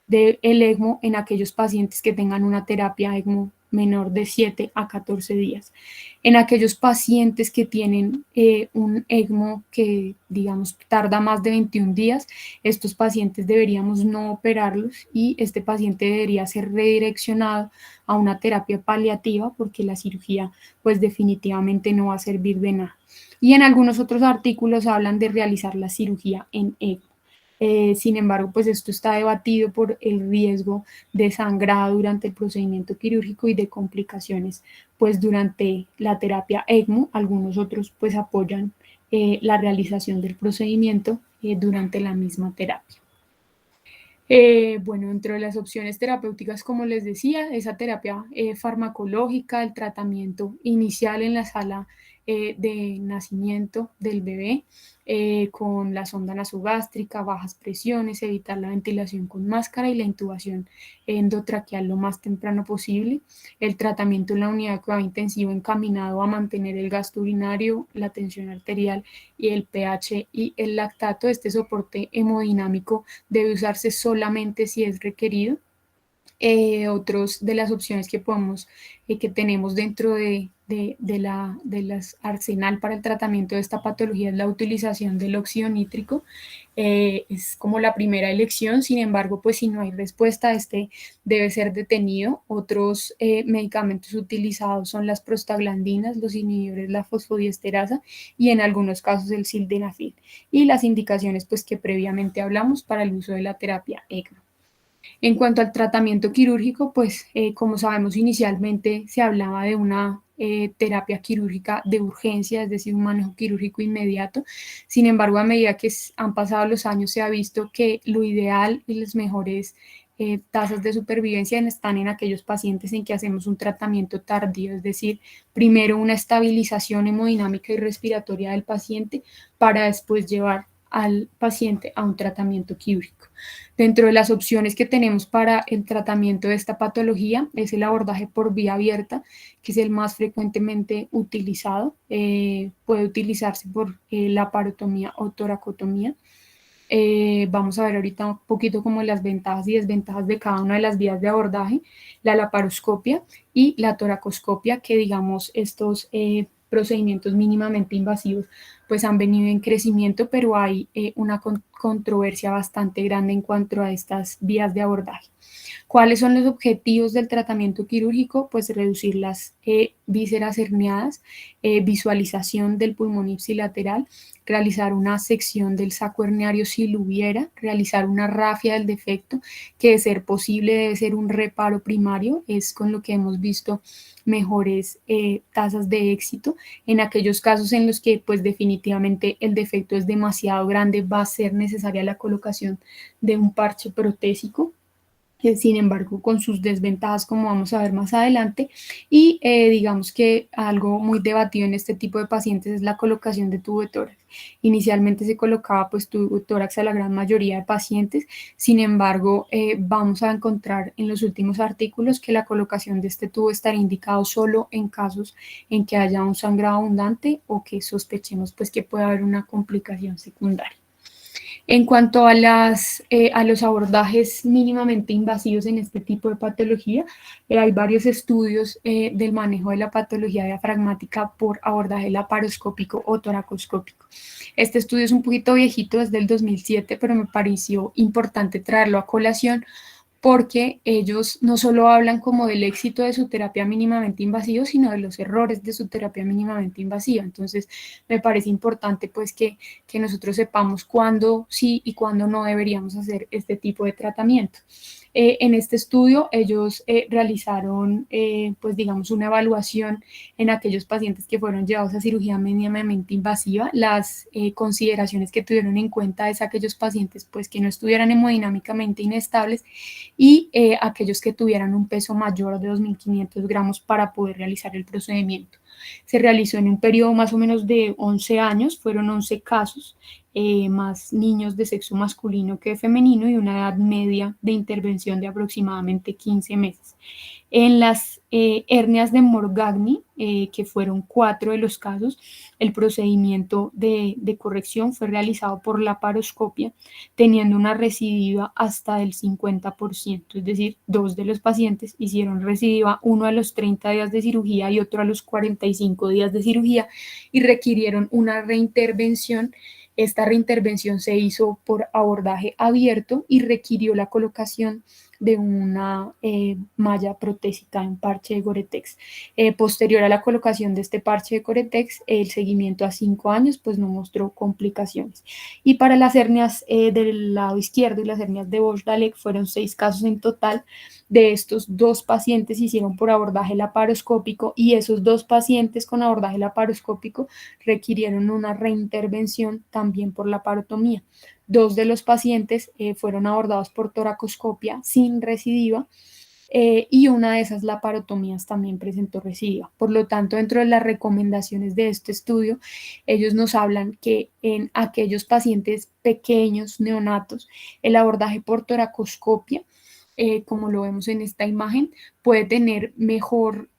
del ECMO en aquellos pacientes que tengan una terapia ECMO menor de 7 a 14 días. En aquellos pacientes que tienen un ECMO que, digamos, tarda más de 21 días, estos pacientes deberíamos no operarlos y este paciente debería ser redireccionado a una terapia paliativa porque la cirugía pues definitivamente no va a servir de nada. Y en algunos otros artículos hablan de realizar la cirugía en ECMO. Sin embargo, pues esto está debatido por el riesgo de sangrado durante el procedimiento quirúrgico y de complicaciones pues durante la terapia ECMO. Algunos otros pues apoyan la realización del procedimiento durante la misma terapia. Bueno, dentro de las opciones terapéuticas, como les decía, esa terapia farmacológica, el tratamiento inicial en la sala de nacimiento del bebé, con la sonda nasogástrica, bajas presiones, evitar la ventilación con máscara y la intubación endotraqueal lo más temprano posible, el tratamiento en la unidad de cuidado intensivo encaminado a mantener el gasto urinario, la tensión arterial y el pH y el lactato. Este soporte hemodinámico debe usarse solamente si es requerido. Otros de las opciones que tenemos dentro de de las arsenal para el tratamiento de esta patología es la utilización del óxido nítrico. Es como la primera elección. Sin embargo, pues si no hay respuesta, este debe ser detenido. Otros medicamentos utilizados son las prostaglandinas, los inhibidores de la fosfodiesterasa y en algunos casos el sildenafil. Y las indicaciones pues que previamente hablamos para el uso de la terapia ECMO. En cuanto al tratamiento quirúrgico, pues como sabemos inicialmente se hablaba de una terapia quirúrgica de urgencia, es decir, un manejo quirúrgico inmediato. Sin embargo, a medida que han pasado los años, se ha visto que lo ideal y las mejores tasas de supervivencia están en aquellos pacientes en que hacemos un tratamiento tardío, es decir, primero una estabilización hemodinámica y respiratoria del paciente para después llevar al paciente a un tratamiento quirúrgico. Dentro de las opciones que tenemos para el tratamiento de esta patología es el abordaje por vía abierta, que es el más frecuentemente utilizado. Puede utilizarse por laparotomía o toracotomía. Vamos a ver ahorita un poquito como las ventajas y desventajas de cada una de las vías de abordaje, la laparoscopia y la toracoscopia, que digamos estos procedimientos mínimamente invasivos pues han venido en crecimiento, pero hay una controversia bastante grande en cuanto a estas vías de abordaje. ¿Cuáles son los objetivos del tratamiento quirúrgico? Pues reducir las vísceras herniadas, visualización del pulmón ipsilateral, realizar una sección del saco herniario si lo hubiera, realizar una rafia del defecto, que de ser posible debe ser un reparo primario, es con lo que hemos visto mejores tasas de éxito. En aquellos casos en los que pues definitivamente el defecto es demasiado grande, va a ser necesaria la colocación de un parche protésico, sin embargo con sus desventajas como vamos a ver más adelante. Y digamos que algo muy debatido en este tipo de pacientes es la colocación de tubo de tórax. Inicialmente se colocaba pues tubo de tórax a la gran mayoría de pacientes, sin embargo vamos a encontrar en los últimos artículos que la colocación de este tubo estaría indicado solo en casos en que haya un sangrado abundante o que sospechemos pues que puede haber una complicación secundaria. En cuanto a los abordajes mínimamente invasivos en este tipo de patología, hay varios estudios del manejo de la patología diafragmática por abordaje laparoscópico o toracoscópico. Este estudio es un poquito viejito, es del 2007, pero me pareció importante traerlo a colación porque ellos no solo hablan como del éxito de su terapia mínimamente invasiva, sino de los errores de su terapia mínimamente invasiva. Entonces, me parece importante pues que nosotros sepamos cuándo sí y cuándo no deberíamos hacer este tipo de tratamiento. En este estudio ellos realizaron pues digamos una evaluación en aquellos pacientes que fueron llevados a cirugía mínimamente invasiva. Las consideraciones que tuvieron en cuenta es aquellos pacientes pues que no estuvieran hemodinámicamente inestables y aquellos que tuvieran un peso mayor de 2.500 gramos para poder realizar el procedimiento. Se realizó en un periodo más o menos de 11 años, fueron 11 casos, más niños de sexo masculino que femenino y una edad media de intervención de aproximadamente 15 meses. En las hernias de Morgagni, que fueron 4 de los casos, el procedimiento de corrección fue realizado por laparoscopia, teniendo una recidiva hasta del 50%, es decir, 2 de los pacientes hicieron recidiva, uno a los 30 días de cirugía y otro a los 45 días de cirugía, y requirieron una reintervención. Esta reintervención se hizo por abordaje abierto y requirió la colocación de una malla protésica en parche de Gore-Tex. Posterior a la colocación de este parche de Gore-Tex, el seguimiento a 5 años pues no mostró complicaciones. Y para las hernias del lado izquierdo y las hernias de Bosch-Dallek fueron 6 casos en total. De estos, 2 pacientes hicieron por abordaje laparoscópico y esos 2 pacientes con abordaje laparoscópico requirieron una reintervención también por laparotomía. 2 de los pacientes fueron abordados por toracoscopia sin recidiva y una de esas laparotomías también presentó recidiva. Por lo tanto, dentro de las recomendaciones de este estudio, ellos nos hablan que en aquellos pacientes pequeños, neonatos, el abordaje por toracoscopia como lo vemos en esta imagen, puede tener mejor,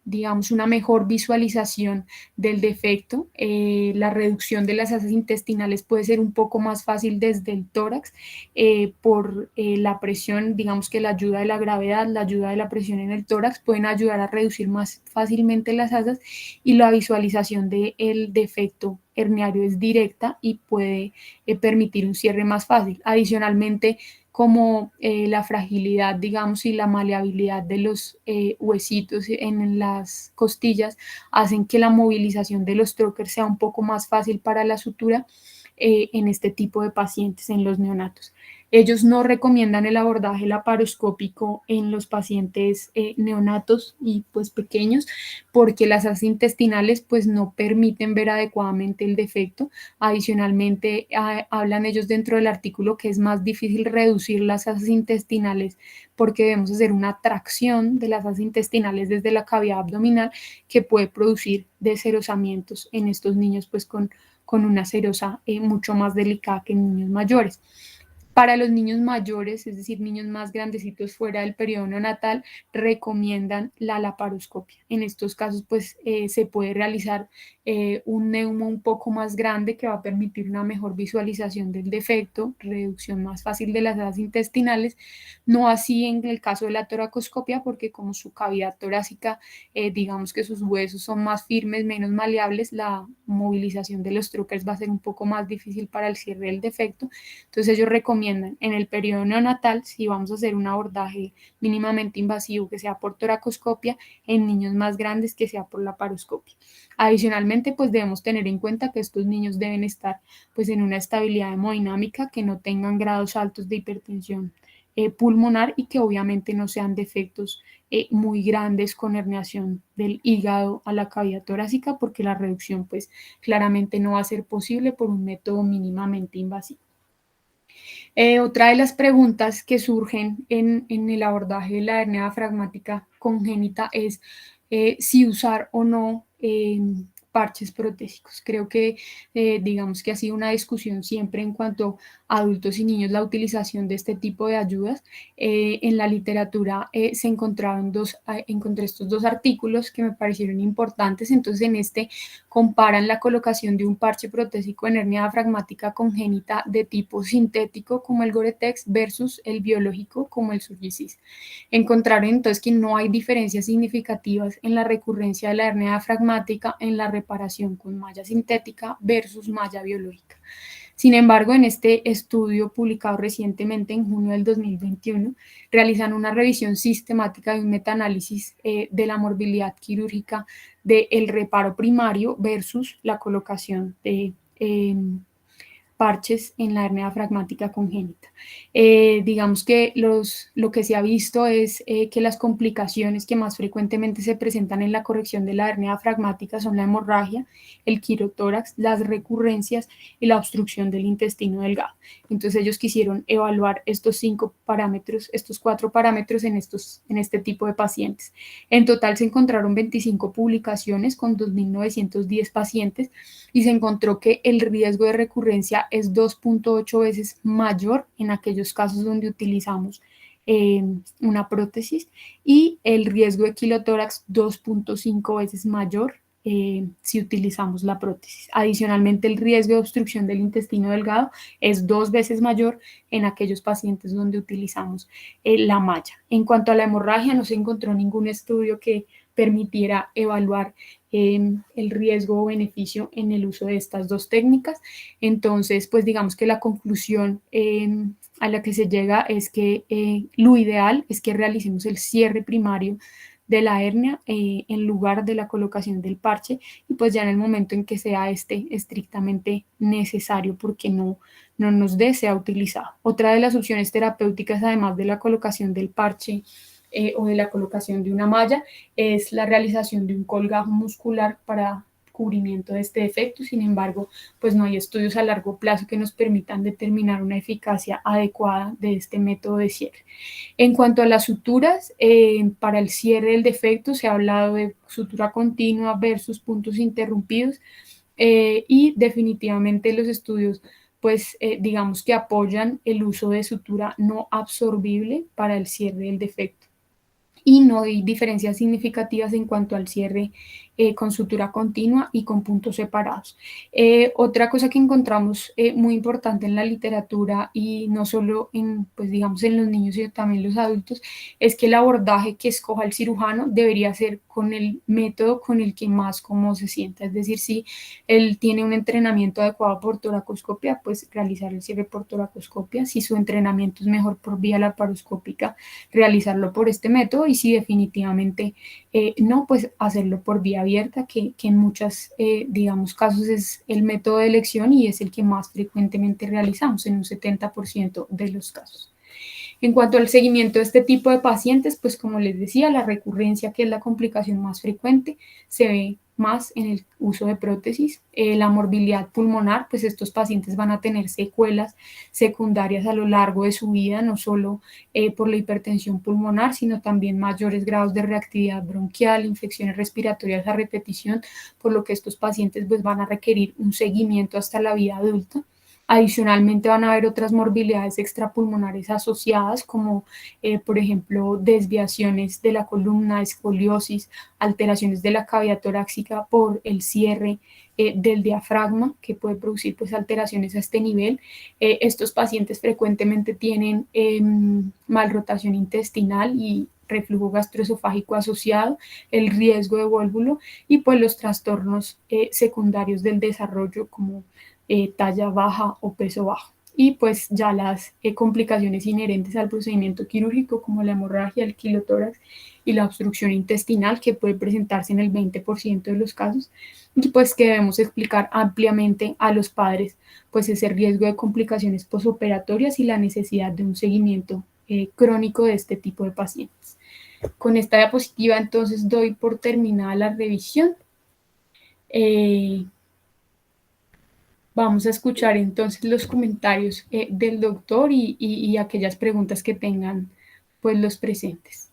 digamos, una mejor visualización del defecto. La reducción de las asas intestinales puede ser un poco más fácil desde el tórax por la presión, digamos que la ayuda de la gravedad, la ayuda de la presión en el tórax pueden ayudar a reducir más fácilmente las asas y la visualización del defecto herniario es directa y puede permitir un cierre más fácil. Adicionalmente, como la fragilidad, digamos, y la maleabilidad de los huesitos en las costillas hacen que la movilización de los trocars sea un poco más fácil para la sutura en este tipo de pacientes, en los neonatos. Ellos no recomiendan el abordaje laparoscópico en los pacientes neonatos y pues pequeños porque las asas intestinales pues no permiten ver adecuadamente el defecto. Adicionalmente, hablan ellos dentro del artículo que es más difícil reducir las asas intestinales porque debemos hacer una tracción de las asas intestinales desde la cavidad abdominal que puede producir descerosamientos en estos niños pues con una serosa mucho más delicada que en niños mayores. Para los niños mayores, es decir, niños más grandecitos fuera del periodo neonatal, recomiendan la laparoscopia. En estos casos, pues se puede realizar un neumo un poco más grande que va a permitir una mejor visualización del defecto, reducción más fácil de las asas intestinales. No así en el caso de la toracoscopia, porque como su cavidad torácica, digamos que sus huesos son más firmes, menos maleables, la movilización de los trocars va a ser un poco más difícil para el cierre del defecto. Entonces ellos recomiendan en el periodo neonatal, si vamos a hacer un abordaje mínimamente invasivo, que sea por toracoscopia, en niños más grandes que sea por laparoscopia. Adicionalmente, pues debemos tener en cuenta que estos niños deben estar pues en una estabilidad hemodinámica, que no tengan grados altos de hipertensión pulmonar y que obviamente no sean defectos muy grandes con herniación del hígado a la cavidad torácica, porque la reducción pues claramente no va a ser posible por un método mínimamente invasivo. Otra de las preguntas que surgen en el abordaje de la hernia diafragmática congénita es si usar o no parches protésicos. Creo que digamos que ha sido una discusión siempre en cuanto a adultos y niños la utilización de este tipo de ayudas. En la literatura se encontraron encontré estos dos artículos que me parecieron importantes. Entonces en este comparan la colocación de un parche protésico en hernia diafragmática congénita de tipo sintético como el Gore-Tex versus el biológico como el Surgisis. Encontraron entonces que no hay diferencias significativas en la recurrencia de la hernia diafragmática en la reparación con malla sintética versus malla biológica. Sin embargo, en este estudio publicado recientemente en junio del 2021, realizan una revisión sistemática de un metaanálisis de la morbilidad quirúrgica del reparo primario versus la colocación de parches en la hernia diafragmática congénita. Digamos que lo que se ha visto es que las complicaciones que más frecuentemente se presentan en la corrección de la hernia diafragmática son la hemorragia, el quirotórax, las recurrencias y la obstrucción del intestino delgado. Entonces ellos quisieron evaluar estos 5 parámetros, estos 4 parámetros en este tipo de pacientes. En total se encontraron 25 publicaciones con 2.910 pacientes y se encontró que el riesgo de recurrencia es 2.8 veces mayor en aquellos casos donde utilizamos una prótesis y el riesgo de quilotórax 2.5 veces mayor si utilizamos la prótesis. Adicionalmente, el riesgo de obstrucción del intestino delgado es 2 veces mayor en aquellos pacientes donde utilizamos la malla. En cuanto a la hemorragia, no se encontró ningún estudio que permitiera evaluar el riesgo o beneficio en el uso de estas dos técnicas. Entonces, pues digamos que la conclusión a la que se llega es que lo ideal es que realicemos el cierre primario de la hernia en lugar de la colocación del parche y pues ya en el momento en que sea este estrictamente necesario porque no nos desea utilizado. Otra de las opciones terapéuticas, además de la colocación del parche o de la colocación de una malla, es la realización de un colgajo muscular para cubrimiento de este defecto. Sin embargo, pues no hay estudios a largo plazo que nos permitan determinar una eficacia adecuada de este método de cierre. En cuanto a las suturas, para el cierre del defecto se ha hablado de sutura continua versus puntos interrumpidos y definitivamente los estudios pues digamos que apoyan el uso de sutura no absorbible para el cierre del defecto y no hay diferencias significativas en cuanto al cierre con sutura continua y con puntos separados. Otra cosa que encontramos muy importante en la literatura y no solo en, pues digamos, en los niños, sino también los adultos, es que el abordaje que escoja el cirujano debería ser con el método con el que más cómodo se sienta. Es decir, si él tiene un entrenamiento adecuado por toracoscopia, pues realizar el cierre por toracoscopia. Si su entrenamiento es mejor por vía laparoscópica, realizarlo por este método y si definitivamente no, pues hacerlo por vía abierta, que en muchos, digamos, casos es el método de elección y es el que más frecuentemente realizamos en un 70% de los casos. En cuanto al seguimiento de este tipo de pacientes, pues como les decía, la recurrencia, que es la complicación más frecuente, se ve más en el uso de prótesis. La morbilidad pulmonar, pues estos pacientes van a tener secuelas secundarias a lo largo de su vida, no solo por la hipertensión pulmonar, sino también mayores grados de reactividad bronquial, infecciones respiratorias a repetición, por lo que estos pacientes pues van a requerir un seguimiento hasta la vida adulta. Adicionalmente van a haber otras morbilidades extrapulmonares asociadas, como por ejemplo desviaciones de la columna, escoliosis, alteraciones de la cavidad torácica por el cierre del diafragma, que puede producir pues alteraciones a este nivel. Estos pacientes frecuentemente tienen malrotación intestinal y reflujo gastroesofágico asociado, el riesgo de vólvulo y pues los trastornos secundarios del desarrollo como talla baja o peso bajo. Y pues ya las complicaciones inherentes al procedimiento quirúrgico como la hemorragia, el quilotórax y la obstrucción intestinal que puede presentarse en el 20% de los casos y pues que debemos explicar ampliamente a los padres pues ese riesgo de complicaciones posoperatorias y la necesidad de un seguimiento crónico de este tipo de pacientes. Con esta diapositiva entonces doy por terminada la revisión. Vamos a escuchar entonces los comentarios del doctor y aquellas preguntas que tengan pues los presentes.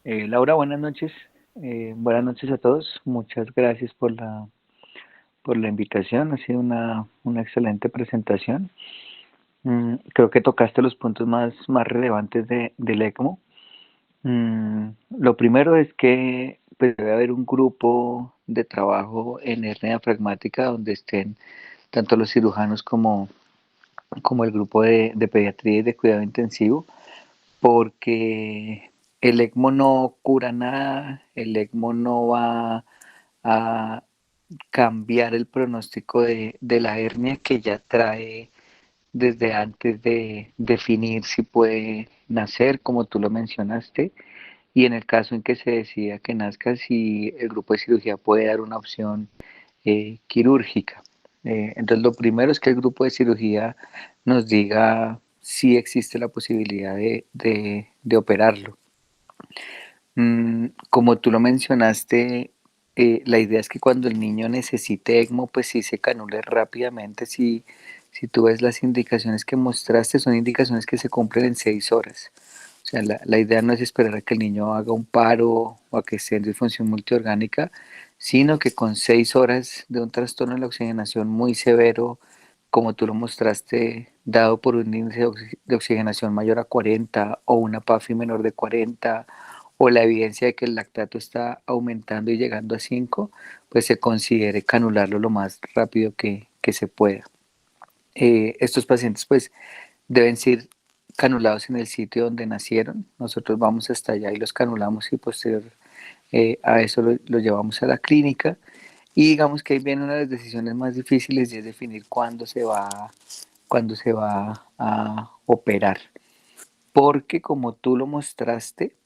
Laura, buenas noches. Buenas noches a todos. Muchas gracias por la invitación. Ha sido una excelente presentación. Creo que tocaste los puntos más relevantes del ECMO. Lo primero es que pues, debe haber un grupo de trabajo en hernia diafragmática donde estén tanto los cirujanos como el grupo de pediatría y de cuidado intensivo, porque el ECMO no cura nada, el ECMO no va a cambiar el pronóstico de la hernia que ya trae desde antes de definir si puede nacer, como tú lo mencionaste, y en el caso en que se decida que nazca, si el grupo de cirugía puede dar una opción quirúrgica. Entonces, lo primero es que el grupo de cirugía nos diga si existe la posibilidad de operarlo. Como tú lo mencionaste, la idea es que cuando el niño necesite ECMO, pues sí se canule rápidamente. Si tú ves las indicaciones que mostraste, son indicaciones que se cumplen en 6 horas. O sea, la idea no es esperar a que el niño haga un paro o a que esté en disfunción multiorgánica, sino que con 6 horas de un trastorno de la oxigenación muy severo, como tú lo mostraste, dado por un índice de oxigenación mayor a 40 o una PAFI menor de 40 o la evidencia de que el lactato está aumentando y llegando a 5, pues se considere canularlo lo más rápido que se pueda. Estos pacientes pues deben ser canulados en el sitio donde nacieron. Nosotros vamos hasta allá y los canulamos y posterior a eso lo llevamos a la clínica. Y digamos que ahí viene una de las decisiones más difíciles y es definir cuándo se va a operar. Porque como tú lo mostraste,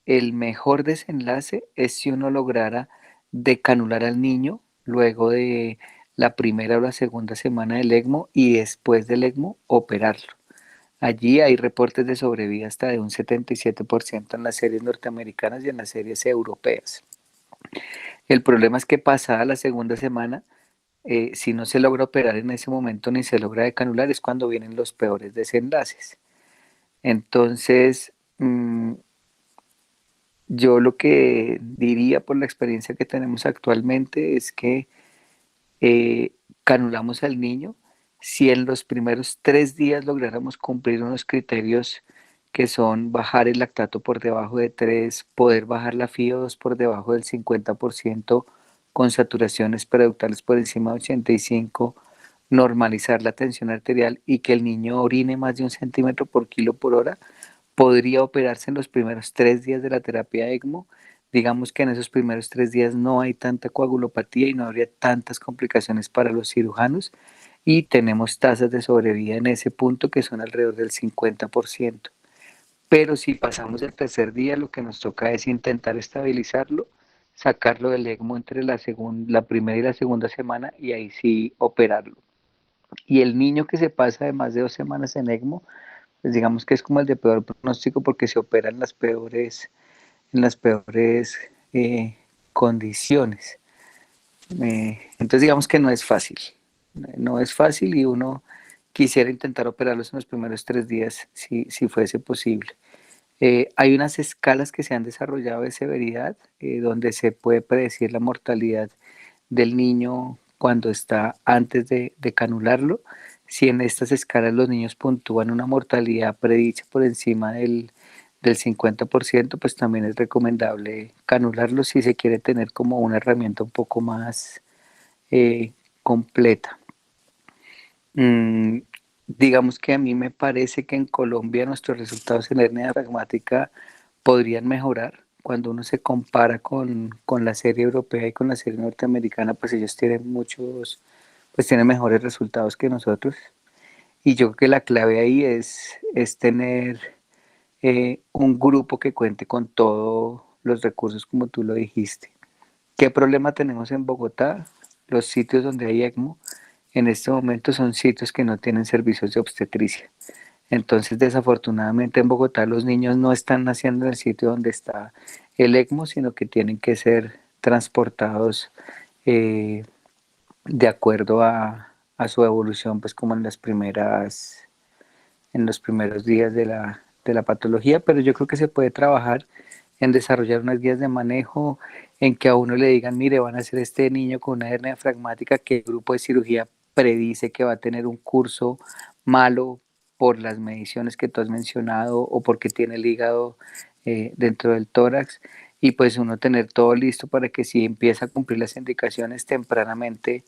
el mejor desenlace es si uno lograra decanular al niño luego de la primera o la segunda semana del ECMO y después del ECMO operarlo. Allí hay reportes de sobrevida hasta de un 77% en las series norteamericanas y en las series europeas. El problema es que pasada la segunda semana, si no se logra operar en ese momento ni se logra decanular, es cuando vienen los peores desenlaces. Entonces, yo lo que diría por la experiencia que tenemos actualmente es que canulamos al niño. Si en los primeros 3 días lográramos cumplir unos criterios que son bajar el lactato por debajo de 3, poder bajar la FiO2 por debajo del 50% con saturaciones periductales por encima de 85, normalizar la tensión arterial y que el niño orine más de 1 centímetro por kilo por hora, podría operarse en los primeros 3 días de la terapia ECMO. Digamos que en esos primeros 3 días no hay tanta coagulopatía y no habría tantas complicaciones para los cirujanos y tenemos tasas de sobrevida en ese punto que son alrededor del 50%. Pero si pasamos el tercer día, lo que nos toca es intentar estabilizarlo, sacarlo del ECMO entre la primera y la segunda semana y ahí sí operarlo. Y el niño que se pasa de más de 2 semanas en ECMO, pues digamos que es como el de peor pronóstico porque se opera en las peores condiciones. Entonces digamos que no es fácil, no es fácil y uno quisiera intentar operarlos en los primeros 3 días si fuese posible. Hay unas escalas que se han desarrollado de severidad donde se puede predecir la mortalidad del niño cuando está antes de canularlo. Si en estas escalas los niños puntúan una mortalidad predicha por encima del 50%, pues también es recomendable canularlo si se quiere tener como una herramienta un poco más completa. Mm, digamos que a mí me parece que en Colombia nuestros resultados en hernia diafragmática podrían mejorar. Cuando uno se compara con la serie europea y con la serie norteamericana, pues ellos tienen mejores resultados que nosotros. Y yo creo que la clave ahí es tener un grupo que cuente con todos los recursos como tú lo dijiste. ¿Qué problema tenemos en Bogotá? Los sitios donde hay ECMO en este momento son sitios que no tienen servicios de obstetricia. Entonces, desafortunadamente en Bogotá los niños no están naciendo en el sitio donde está el ECMO, sino que tienen que ser transportados eh, de acuerdo a su evolución, pues como en los primeros días de la patología, pero yo creo que se puede trabajar en desarrollar unas guías de manejo, en que a uno le digan, mire, van a hacer este niño con una hernia diafragmática que el grupo de cirugía predice que va a tener un curso malo por las mediciones que tú has mencionado o porque tiene el hígado dentro del tórax y pues uno tener todo listo para que si empieza a cumplir las indicaciones tempranamente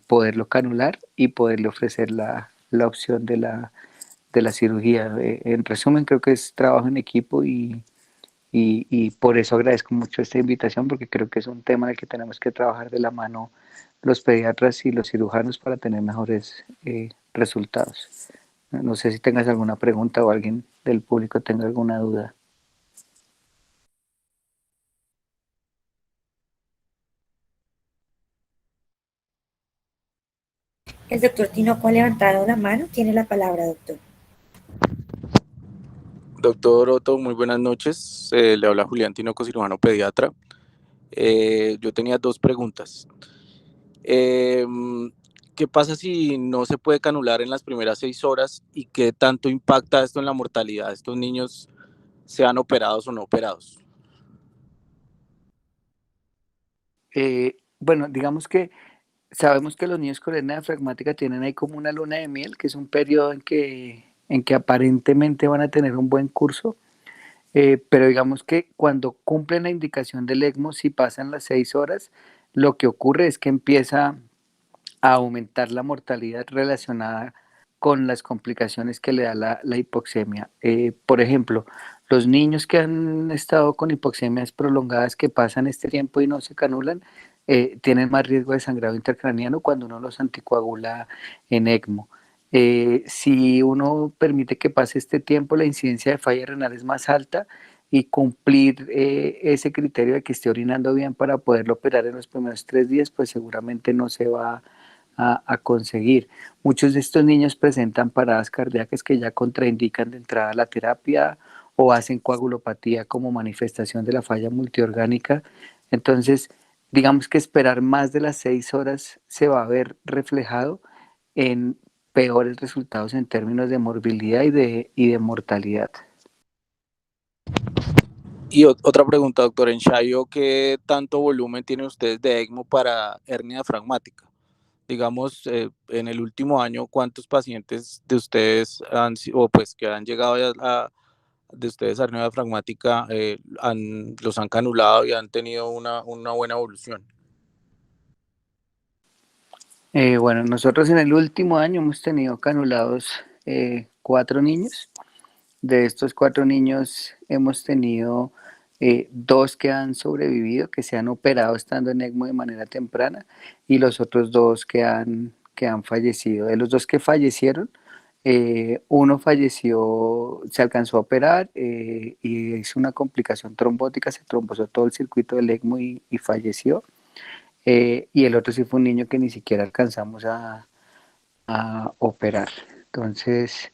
poderlo canular y poderle ofrecer la opción de la cirugía. En resumen, creo que es trabajo en equipo y por eso agradezco mucho esta invitación, porque creo que es un tema en el que tenemos que trabajar de la mano los pediatras y los cirujanos para tener mejores resultados. No sé si tengas alguna pregunta o alguien del público tenga alguna duda. El doctor Tinoco ha levantado la mano. Tiene la palabra, doctor. Doctor Otto, muy buenas noches. Le habla Julián Tinoco, cirujano pediatra. Yo tenía dos preguntas. Eh, ¿Qué pasa si no se puede canular en las primeras 6 horas y qué tanto impacta esto en la mortalidad de estos niños, sean operados o no operados? Bueno, digamos que sabemos que los niños con hernia diafragmática tienen ahí como una luna de miel, que es un periodo en que aparentemente van a tener un buen curso. Pero digamos que cuando cumplen la indicación del ECMO, si pasan las 6 horas, lo que ocurre es que empieza a aumentar la mortalidad relacionada con las complicaciones que le da la hipoxemia. Por ejemplo, los niños que han estado con hipoxemias prolongadas que pasan este tiempo y no se canulan, tienen más riesgo de sangrado intracraniano cuando uno los anticoagula en ECMO. Si uno permite que pase este tiempo, la incidencia de falla renal es más alta y cumplir ese criterio de que esté orinando bien para poderlo operar en los primeros 3 días, pues seguramente no se va a conseguir. Muchos de estos niños presentan paradas cardíacas que ya contraindican de entrada a la terapia o hacen coagulopatía como manifestación de la falla multiorgánica. Entonces, digamos que esperar más de las 6 horas se va a ver reflejado en peores resultados en términos de morbilidad y de mortalidad. Y otra pregunta, doctor Ensayo, ¿qué tanto volumen tienen ustedes de ECMO para hernia diafragmática? digamos, en el último año, ¿cuántos pacientes de ustedes o pues que han llegado de ustedes a hernia diafragmática los han canulado y han tenido una buena evolución? Bueno, nosotros en el último año hemos tenido canulados 4 niños. De estos 4 niños hemos tenido 2 que han sobrevivido, que se han operado estando en ECMO de manera temprana, y los otros 2 que han fallecido. De los 2 que fallecieron, uno falleció, se alcanzó a operar y hizo una complicación trombótica, se trombosó todo el circuito del ECMO y falleció. Y el otro sí fue un niño que ni siquiera alcanzamos a operar. Entonces,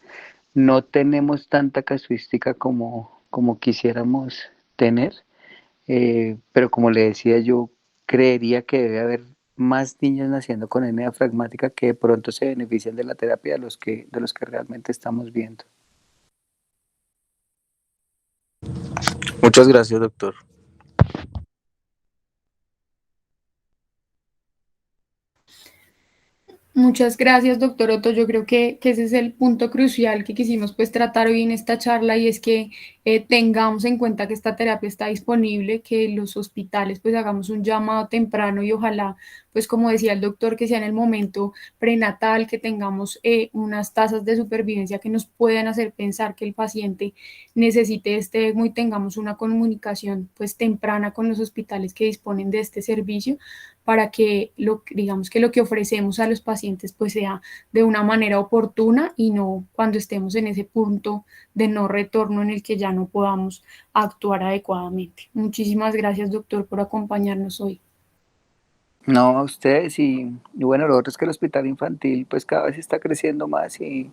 no tenemos tanta casuística como quisiéramos tener, pero como le decía, yo creería que debe haber más niños naciendo con hernia diafragmática que de pronto se benefician de la terapia de los que realmente estamos viendo. Muchas gracias, doctor. Muchas gracias, doctor Otto. Yo creo que ese es el punto crucial que quisimos pues tratar hoy en esta charla y es que tengamos en cuenta que esta terapia está disponible, que los hospitales pues hagamos un llamado temprano y ojalá pues como decía el doctor que sea en el momento prenatal, que tengamos unas tasas de supervivencia que nos puedan hacer pensar que el paciente necesite este ECMO y tengamos una comunicación pues temprana con los hospitales que disponen de este servicio para que digamos que lo que ofrecemos a los pacientes pues sea de una manera oportuna y no cuando estemos en ese punto de no retorno en el que ya no podamos actuar adecuadamente. Muchísimas gracias, doctor, por acompañarnos hoy. No, a ustedes y bueno, lo otro es que el hospital infantil pues cada vez está creciendo más y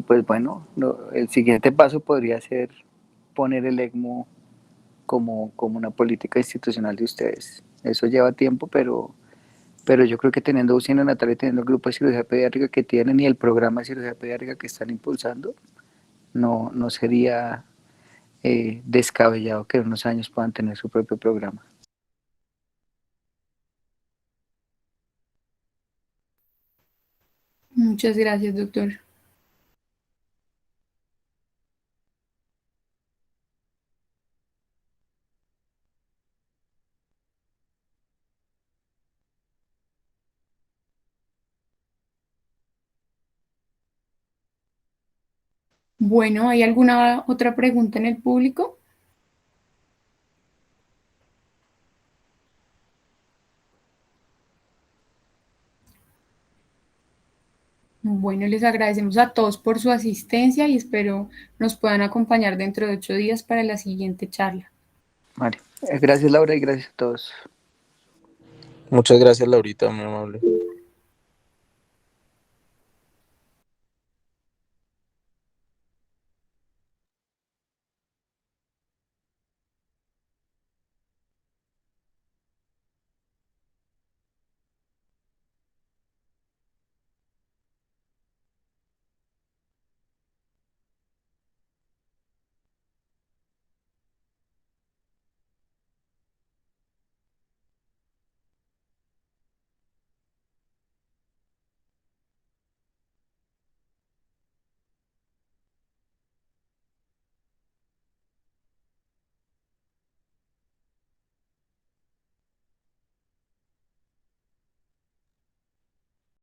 pues bueno, el siguiente paso podría ser poner el ECMO como una política institucional de ustedes. Eso lleva tiempo, pero yo creo que teniendo UCI neonatal y teniendo el grupo de cirugía pediátrica que tienen y el programa de cirugía pediátrica que están impulsando, no sería descabellado que en unos años puedan tener su propio programa. Muchas gracias, doctor. Bueno, ¿hay alguna otra pregunta en el público? Bueno, les agradecemos a todos por su asistencia y espero nos puedan acompañar dentro de 8 días para la siguiente charla. Vale. Gracias Laura y gracias a todos. Muchas gracias, Laurita, muy amable.